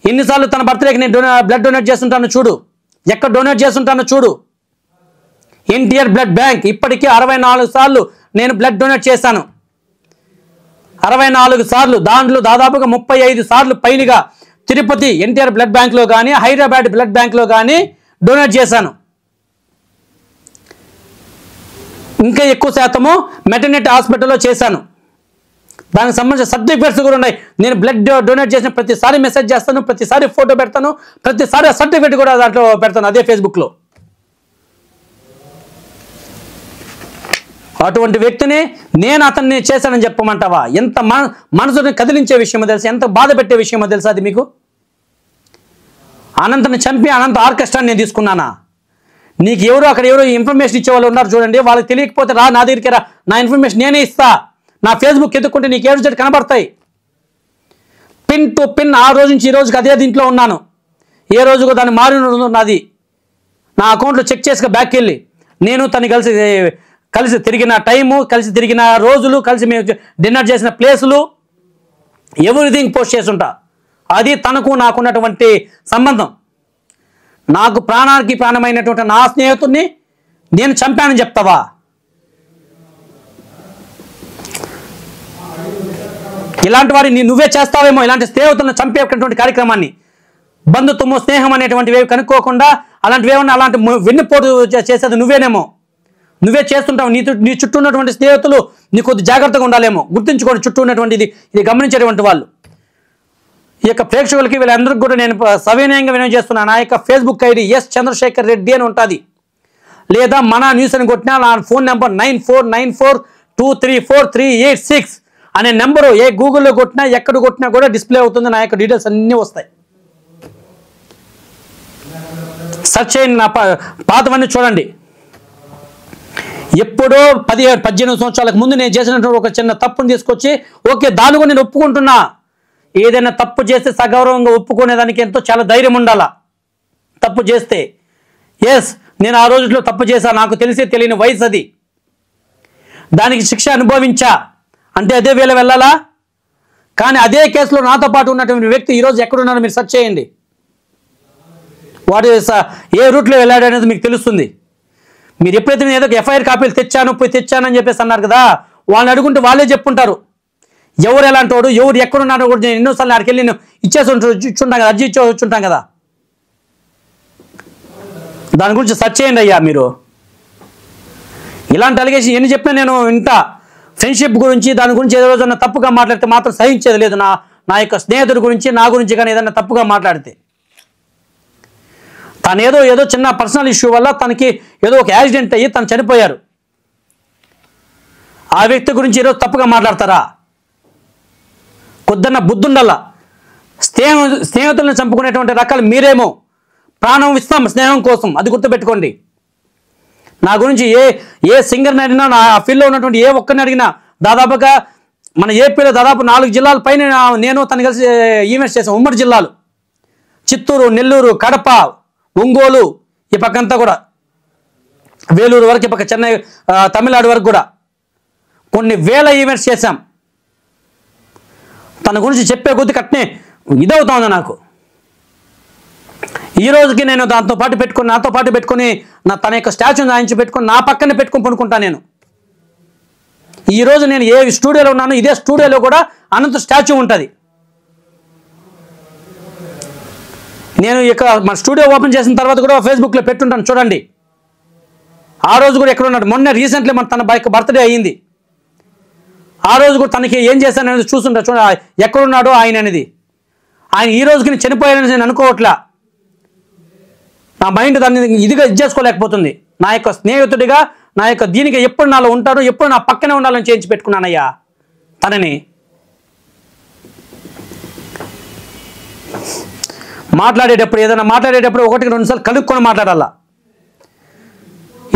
ఎన్నిసార్లు తన బర్త్డేకి నేను బ్లడ్ డొనేట్ చేస్తుంటాను చూడు, ఎక్కడ డొనేట్ చేస్తుంటానో చూడు. ఎన్టీఆర్ బ్లడ్ బ్యాంక్ ఇప్పటికీ 64 సార్లు నేను బ్లడ్ డొనేట్ చేశాను. 64 సార్లు, దాంట్లో దాదాపుగా 35 సార్లు పైనగా తిరుపతి ఎన్టీఆర్ బ్లడ్ బ్యాంక్లో కానీ హైదరాబాద్ బ్లడ్ బ్యాంక్లో కానీ డొనేట్ చేశాను. ఇంకా ఎక్కువ శాతము మెటర్నిటీ హాస్పిటల్లో చేశాను. దానికి సంబంధించిన సర్టిఫికేట్స్ కూడా ఉన్నాయి. నేను బ్లడ్ డొనేట్ చేసిన ప్రతిసారి మెసేజ్ చేస్తాను, ప్రతిసారి ఫోటో పెడతాను, ప్రతిసారి సర్టిఫికేట్ కూడా దాంట్లో పెడతాను అదే ఫేస్బుక్లో. అటువంటి వ్యక్తిని నేను అతన్ని చేశానని చెప్పమంటావా? ఎంత మనసుని కదిలించే విషయమో తెలుసు, ఎంత బాధ పెట్టే విషయమో తెలుసు అది మీకు. అనంతని చంపి అనంత ఆర్కెస్ట్రాని నేను తీసుకున్నానా? నీకు అక్కడ ఎవరో ఇన్ఫర్మేషన్ ఇచ్చే వాళ్ళు ఉన్నారు చూడండి, వాళ్ళకి తెలియకపోతే రా నా దగ్గరికి రా, నా ఇన్ఫర్మేషన్ నేనే ఇస్తా. నా ఫేస్బుక్ ఎత్తుక్కుంటే నీకు ఏడు చెట్టు కనబడతాయి పిన్ టు పిన్. ఆ రోజు నుంచి ఈ రోజుకి అదే దీంట్లో ఉన్నాను. ఏ రోజుకో దాన్ని మారిన నాది. నా అకౌంట్లో చెక్ చేసుక బ్యాక్ వెళ్ళి నేను తను కలిసి తిరిగిన టైము, కలిసి తిరిగిన రోజులు, కలిసి మేము డిన్నర్ చేసిన ప్లేసులు, ఎవ్రీథింగ్ పోస్ట్ చేసుంటా. అది తనకు నాకున్నటువంటి సంబంధం. నాకు ప్రాణానికి ప్రాణమైనటువంటి నా స్నేహితుడిని నేను చంపానని చెప్తావా? ఇలాంటి వారిని నువ్వే చేస్తావేమో, ఇలాంటి స్నేహితులను చంపేటువంటి కార్యక్రమాన్ని. బంధుత్వము, స్నేహం అనేటువంటివి కనుక్కోకుండా అలాంటివి ఏమన్నా అలాంటి వెన్నుపోటు చేసేది నువ్వేనేమో. నువ్వే చేస్తుంటావు. నీ చుట్టూ ఉన్నటువంటి స్నేహితులు నీ కొద్ది జాగ్రత్తగా ఉండాలేమో. గుర్తుంచుకోండి చుట్టూ ఉన్నటువంటి ఇది గమనించేటువంటి వాళ్ళు. ఈ యొక్క ప్రేక్షకులకి వీళ్ళందరికీ కూడా నేను సవినయంగా వినయం చేస్తున్నాను. నా యొక్క Facebook ID S Chandrasekhar Reddy అని ఉంటుంది. లేదా మన న్యూస్ అని కొట్టినా నా ఫోన్ నెంబర్ 9494234386 అనే నెంబరు ఏ గూగుల్లో కొట్టినా ఎక్కడ కొట్టినా కూడా డిస్ప్లే అవుతుంది. నా యొక్క డీటెయిల్స్ అన్నీ వస్తాయి. సెర్చ్ చేయండి, నా పాతవన్నీ చూడండి. ఎప్పుడో 17-18 సంవత్సరాలకు ముందు నేను చేసినటువంటి ఒక చిన్న తప్పును తీసుకొచ్చి ఓకే దాని కూడా నేను ఒప్పుకుంటున్నా. ఏదైనా తప్పు చేస్తే సగౌరవంగా ఒప్పుకునేదానికి ఎంతో చాలా ధైర్యం ఉండాలా. తప్పు చేస్తే ఎస్ నేను ఆ రోజుల్లో తప్పు చేశా, నాకు తెలిసి తెలియని వయసు అది, దానికి శిక్ష అనుభవించా అంటే అదే వేళ వెళ్ళాలా? కానీ అదే కేసులో నాతో పాటు ఉన్నటువంటి వ్యక్తి ఈరోజు ఎక్కడున్నారో మీరు సెర్చ్ చేయండి. వాడు ఏ రూట్లో వెళ్ళాడు అనేది మీకు తెలుస్తుంది. మీరు ఎప్పుడైతే నేను ఏదో ఎఫ్ఐఆర్ కాపీలు తెచ్చానని చెప్పేసి అన్నారు కదా, వాళ్ళని అడుగుంటే వాళ్ళే చెప్పుంటారు ఎవరు ఎలాంటి వాడు, ఎవరు ఎక్కడున్నారో కూడా. నేను ఎన్నోసార్లు అక్కడికి వెళ్ళి నేను ఇచ్చుంటాం కదా, అర్జీ ఇచ్చుంటాం కదా. దాని గురించి సెర్చ్ చేయండి అయ్యా మీరు. ఇలాంటి అలిగేషన్ ఎన్ని చెప్పినా నేను ఇంత ఫ్రెండ్షిప్ గురించి దాని గురించి ఏదో రోజున తప్పుగా మాట్లాడితే మాత్రం సహించేది లేదు. నా యొక్క స్నేహితుడి గురించి నా గురించి కానీ ఏదైనా తప్పుగా మాట్లాడితే, తను ఏదో చిన్న పర్సనల్ ఇష్యూ వల్ల తనకి ఏదో ఒక యాక్సిడెంట్ అయ్యి తను చనిపోయారు. ఆ వ్యక్తి గురించి ఈరోజు తప్పుగా మాట్లాడతారా? కొద్దన్న బుద్ధుండల్లా. స్నేహితులను చంపుకునేటువంటి రకాలు మీరేమో. ప్రాణం ఇస్తాం స్నేహం కోసం, అది గుర్తుపెట్టుకోండి. నా గురించి ఏ సింగర్ని అడిగినా, నా ఫీల్డ్లో ఉన్నటువంటి ఏ ఒక్కరిని అడిగినా, దాదాపుగా మన ఏపీలో దాదాపు 4 జిల్లాల పైన నేను తను కలిసి ఈవెంట్స్ చేశాను. ఉమ్మడి జిల్లాలు చిత్తూరు, నెల్లూరు, కడప, ఒంగోలు, ఈ పక్కంతా కూడా వేలూరు వరకు, ఈ పక్క చెన్నై, తమిళనాడు వరకు కూడా కొన్ని వేల ఈవెంట్స్ చేశాం. తన గురించి చెప్పే కొద్ది కట్నే ఇదవుతా ఉంది నాకు. ఈ రోజుకి నేను నాతో పాటు పెట్టుకొని తన యొక్క స్టాచ్యూని ఆయన పెట్టుకొని నా పక్కనే పెట్టుకొని పనుకుంటాను నేను. ఈరోజు నేను ఏ స్టూడియోలో ఉన్నానో ఇదే స్టూడియోలో కూడా అనంత స్టాచ్యూ ఉంటుంది. నేను ఇక మన స్టూడియో ఓపెన్ చేసిన తర్వాత కూడా ఫేస్బుక్లో పెట్టుంటాను చూడండి. ఆ రోజు కూడా ఎక్కడ ఉన్నాడు, మొన్న రీసెంట్లీ తన బర్త్డే అయ్యింది. ఆ రోజు కూడా తనకి ఏం చేశాను అనేది చూస్తుంటా చూడ, ఎక్కడున్నాడో ఆయన అనేది. ఆయన ఈ రోజుకి నేను చనిపోయానని నేను అనుకోవట్లా. నా మైండ్ దాన్ని ఇదిగా చేసుకోలేకపోతుంది. నా యొక్క స్నేహితుడిగా, నా యొక్క దీనికి ఎప్పుడు నాలో ఉంటాడో, ఎప్పుడు నా పక్కనే ఉండాలని చేయించి పెట్టుకున్నానయ్యా తనని. ఏదైనా మాట్లాడేటప్పుడు 1-2 సార్లు కనుక్కొని మాట్లాడాలా.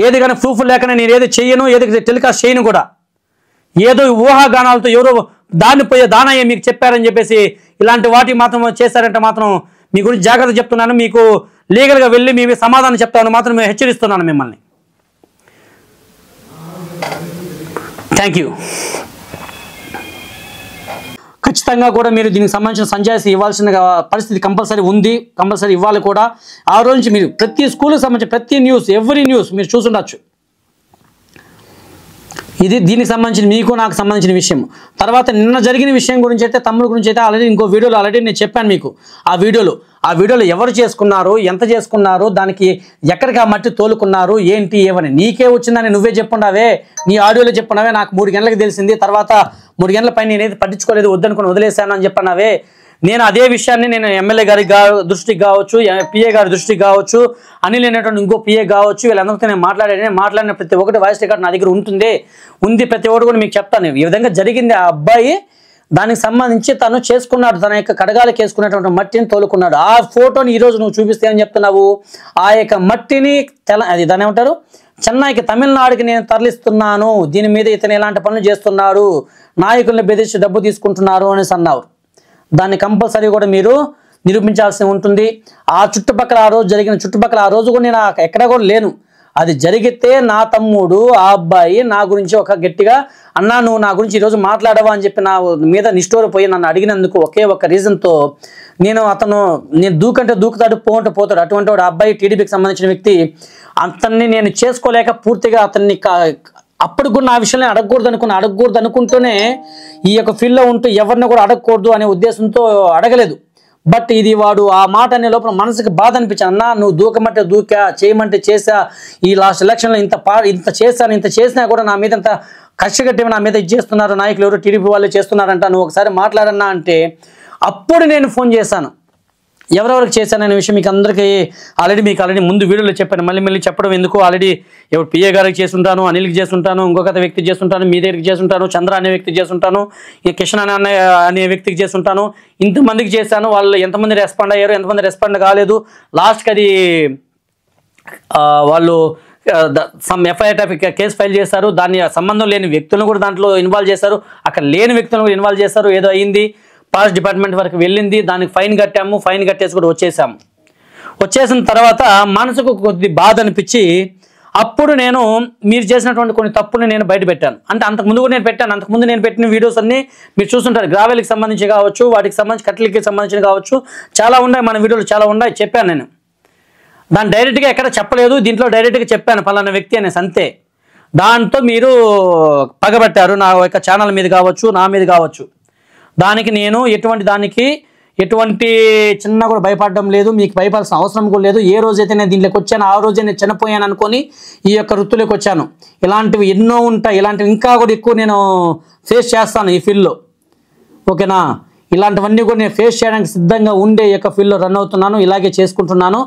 ఏది కానీ ప్రూఫ్ లేకనే నేను ఏది చెయ్యను, ఏది టెలికాస్ట్ చేయను కూడా. ఏదో ఊహాగానాలతో ఎవరో దానయ్య మీకు చెప్పారని చెప్పేసి ఇలాంటి వాటి మాత్రం చేశారంటే మాత్రం మీ గురించి జాగ్రత్త చెప్తున్నాను. మీకు లీగల్గా వెళ్ళి మీ సమాధానం చెప్తామని మాత్రం మేము హెచ్చరిస్తున్నాను మిమ్మల్ని. Thank you. ఖచ్చితంగా కూడా మీరు దీనికి సంబంధించిన సంజాయిషి ఇవ్వాల్సిన పరిస్థితి కంపల్సరీ ఇవ్వాలి కూడా. ఆ రోజు నుంచి మీరు ప్రతి స్కూల్కి సంబంధించిన ప్రతి న్యూస్, ఎవ్రీ న్యూస్ మీరు చూసుండొచ్చు. ఇది దీనికి సంబంధించిన మీకు నాకు సంబంధించిన విషయం. తర్వాత నిన్న జరిగిన విషయం గురించి అయితే తమ్ముడు గురించి అయితే ఆల్రెడీ ఇంకో వీడియోలో ఆల్రెడీ నేను చెప్పాను మీకు. ఆ వీడియోలో ఎవరు చేసుకున్నారు, ఎంత చేసుకున్నారు, దానికి ఎక్కడికి ఆ మట్టి తోలుకున్నారు, ఏంటి ఏమని నీకే వచ్చిందని నువ్వే చెప్పుండావే, నీ ఆడియోలో చెప్పున్నావే. నాకు 3 గంటలకు తెలిసింది, తర్వాత 3 గంటల పైన నేనైతే పట్టించుకోలేదు, వద్దనుకుని వదిలేశాను అని చెప్పన్నావే. నేను అదే విషయాన్ని నేను ఎమ్మెల్యే గారి దృష్టికి కావచ్చు, పిఏ గారి దృష్టికి కావచ్చు, అనిల్ అనేటువంటి ఇంకో పిఏ కావచ్చు, వీళ్ళందరితో నేను మాట్లాడిన ప్రతి ఒక్కటి వాయిస్ రికార్డ్ నా దగ్గర ఉంది. ప్రతి ఒక్కటి కూడా మీకు చెప్తాను. ఈ విధంగా జరిగింది. ఆ అబ్బాయి దానికి సంబంధించి తను చేసుకున్నాడు, తన యొక్క కడగాలకు వేసుకున్నటువంటి మట్టిని తోలుకున్నాడు. ఆ ఫోటోని ఈరోజు నువ్వు చూపిస్తే అని చెప్తున్నావు. ఆ యొక్క మట్టిని దాన్ని ఏమంటారు, చెన్నైకి తమిళనాడుకి నేను తరలిస్తున్నాను, దీని మీద ఇతను ఎలాంటి పనులు చేస్తున్నాడు, నాయకుల్ని బెదిరించి డబ్బు తీసుకుంటున్నారు అనేసి అన్నారు. దాన్ని కంపల్సరీ కూడా మీరు నిరూపించాల్సి ఉంటుంది. ఆ చుట్టుపక్కల ఆ రోజు జరిగిన ఆ రోజు కూడా నేను ఎక్కడ కూడా లేను. అది జరిగితే నా తమ్ముడు ఆ అబ్బాయి నా గురించి ఒక గట్టిగా అన్నా నువ్వు నా గురించి ఈరోజు మాట్లాడవా అని చెప్పి నా మీద నిష్ఠూరపోయి నన్ను అడిగినందుకు ఒకే ఒక రీజన్తో నేను దూకంటే దూకుతాడు, పోతాడు. అటువంటి వాడు అబ్బాయి టీడీపీకి సంబంధించిన వ్యక్తి. అతన్ని నేను చేసుకోలేక పూర్తిగా అతన్ని అప్పుడు కూడా నా విషయంలో అడగకూడదు అనుకుంటూనే ఈ యొక్క ఫీల్డ్లో ఉంటూ ఎవరిని కూడా అడగకూడదు అనే ఉద్దేశంతో అడగలేదు. బట్ ఇది వాడు ఆ మాట అనే లోపల మనసుకి బాధ అనిపించాను. అన్నా నువ్వు దూకమంటే దూకా, చేయమంటే చేసా, ఈ లాస్ట్ ఎలక్షన్లో ఇంత చేసినా కూడా నా మీద ఇంత కష్టగట్టి నా మీద చేస్తున్నారు నాయకులు, ఎవరు టీడీపీ వాళ్ళు చేస్తున్నారంట, నువ్వు ఒకసారి మాట్లాడన్నా అంటే అప్పుడు నేను ఫోన్ చేశాను. ఎవరెవరికి చేశాననే విషయం మీకు అందరికీ ఆల్రెడీ ముందు వీడియోలో చెప్పాను. మళ్ళీ చెప్పడం ఎందుకు, ఆల్రెడీ ఎవరు పిఏ గారికి చేస్తుంటాను, అనిల్కి చేస్తుంటాను, ఇంకొక వ్యక్తికి చేస్తుంటాను, మీ దగ్గరికి చేస్తుంటాను, చంద్ర అనే వ్యక్తికి చేస్తుంటాను, కిషన్ అనే వ్యక్తికి చేస్తుంటాను. ఇంతమందికి చేశాను. వాళ్ళు ఎంతమంది రెస్పాండ్ అయ్యారు, ఎంతమంది రెస్పాండ్ కాలేదు. లాస్ట్కి అది వాళ్ళు ఎఫ్ఐఆర్ కేసు ఫైల్ చేశారు. దాన్ని సంబంధం లేని వ్యక్తులను కూడా దాంట్లో ఇన్వాల్వ్ చేశారు, అక్కడ లేని వ్యక్తులను కూడా ఇన్వాల్వ్ చేశారు. ఏదో అయింది, ఫారెస్ట్ డిపార్ట్మెంట్ వరకు వెళ్ళింది, దానికి ఫైన్ కట్టాము, ఫైన్ కట్టేసి కూడా వచ్చేసిన తర్వాత మనసుకు కొద్ది బాధ అనిపించి అప్పుడు నేను మీరు చేసినటువంటి కొన్ని తప్పులు నేను బయట పెట్టాను. అంటే అంతకుముందు కూడా నేను పెట్టాను. అంతకుముందు నేను పెట్టిన వీడియోస్ అన్నీ మీరు చూస్తుంటారు. గ్రావెల్కి సంబంధించి కావచ్చు, వాటికి సంబంధించి కట్టెలకి సంబంధించి కావచ్చు, చాలా ఉన్నాయి, మన వీడియోలు చాలా ఉన్నాయి, చెప్పాను నేను. దాన్ని డైరెక్ట్గా ఎక్కడ చెప్పలేదు, దీంట్లో డైరెక్ట్గా చెప్పాను పలానా వ్యక్తి అనేసి, అంతే. దాంతో మీరు పగబట్టారు నా యొక్క ఛానల్ మీద కావచ్చు, నా మీద కావచ్చు. దానికి నేను ఎటువంటి చిన్న కూడా భయపడడం లేదు, మీకు భయపడాల్సిన అవసరం కూడా లేదు. ఏ రోజైతే నేను దీంట్లోకి వచ్చాను ఆ రోజే నేను చనిపోయాను అనుకొని ఈ యొక్క వృత్తిలోకి వచ్చాను. ఇలాంటివి ఎన్నో ఉంటాయి, ఇలాంటివి ఇంకా కూడా ఎక్కువ నేను ఫేస్ చేస్తాను ఈ ఫీల్డ్లో, ఓకేనా. ఇలాంటివన్నీ కూడా నేను ఫేస్ చేయడానికి సిద్ధంగా ఉండే ఈ యొక్క ఫీల్డ్లో రన్ అవుతున్నాను, ఇలాగే చేసుకుంటున్నాను.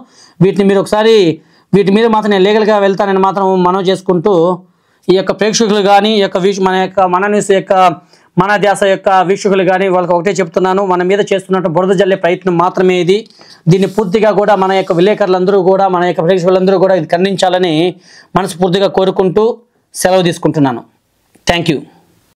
వీటిని మీరు ఒకసారి వీటి మీద మాత్రం నేను లీగల్గా వెళ్తానని మాత్రం మనవి చేసుకుంటూ ఈ యొక్క ప్రేక్షకులు కానీ ఈ యొక్క మన న్యూస్ యొక్క మన ధ్యాస యొక్క వీక్షకులు కానీ వాళ్ళకి ఒకటే చెప్తున్నాను, మన మీద చేస్తున్నట్టు బురద జల్లే ప్రయత్నం మాత్రమే ఇది. దీన్ని పూర్తిగా కూడా మన యొక్క విలేకరులందరూ కూడా, మన యొక్క ప్రేక్షకులందరూ కూడా ఇది ఖండించాలని మనస్ఫూర్తిగా కోరుకుంటూ సెలవు తీసుకుంటున్నాను. Thank you.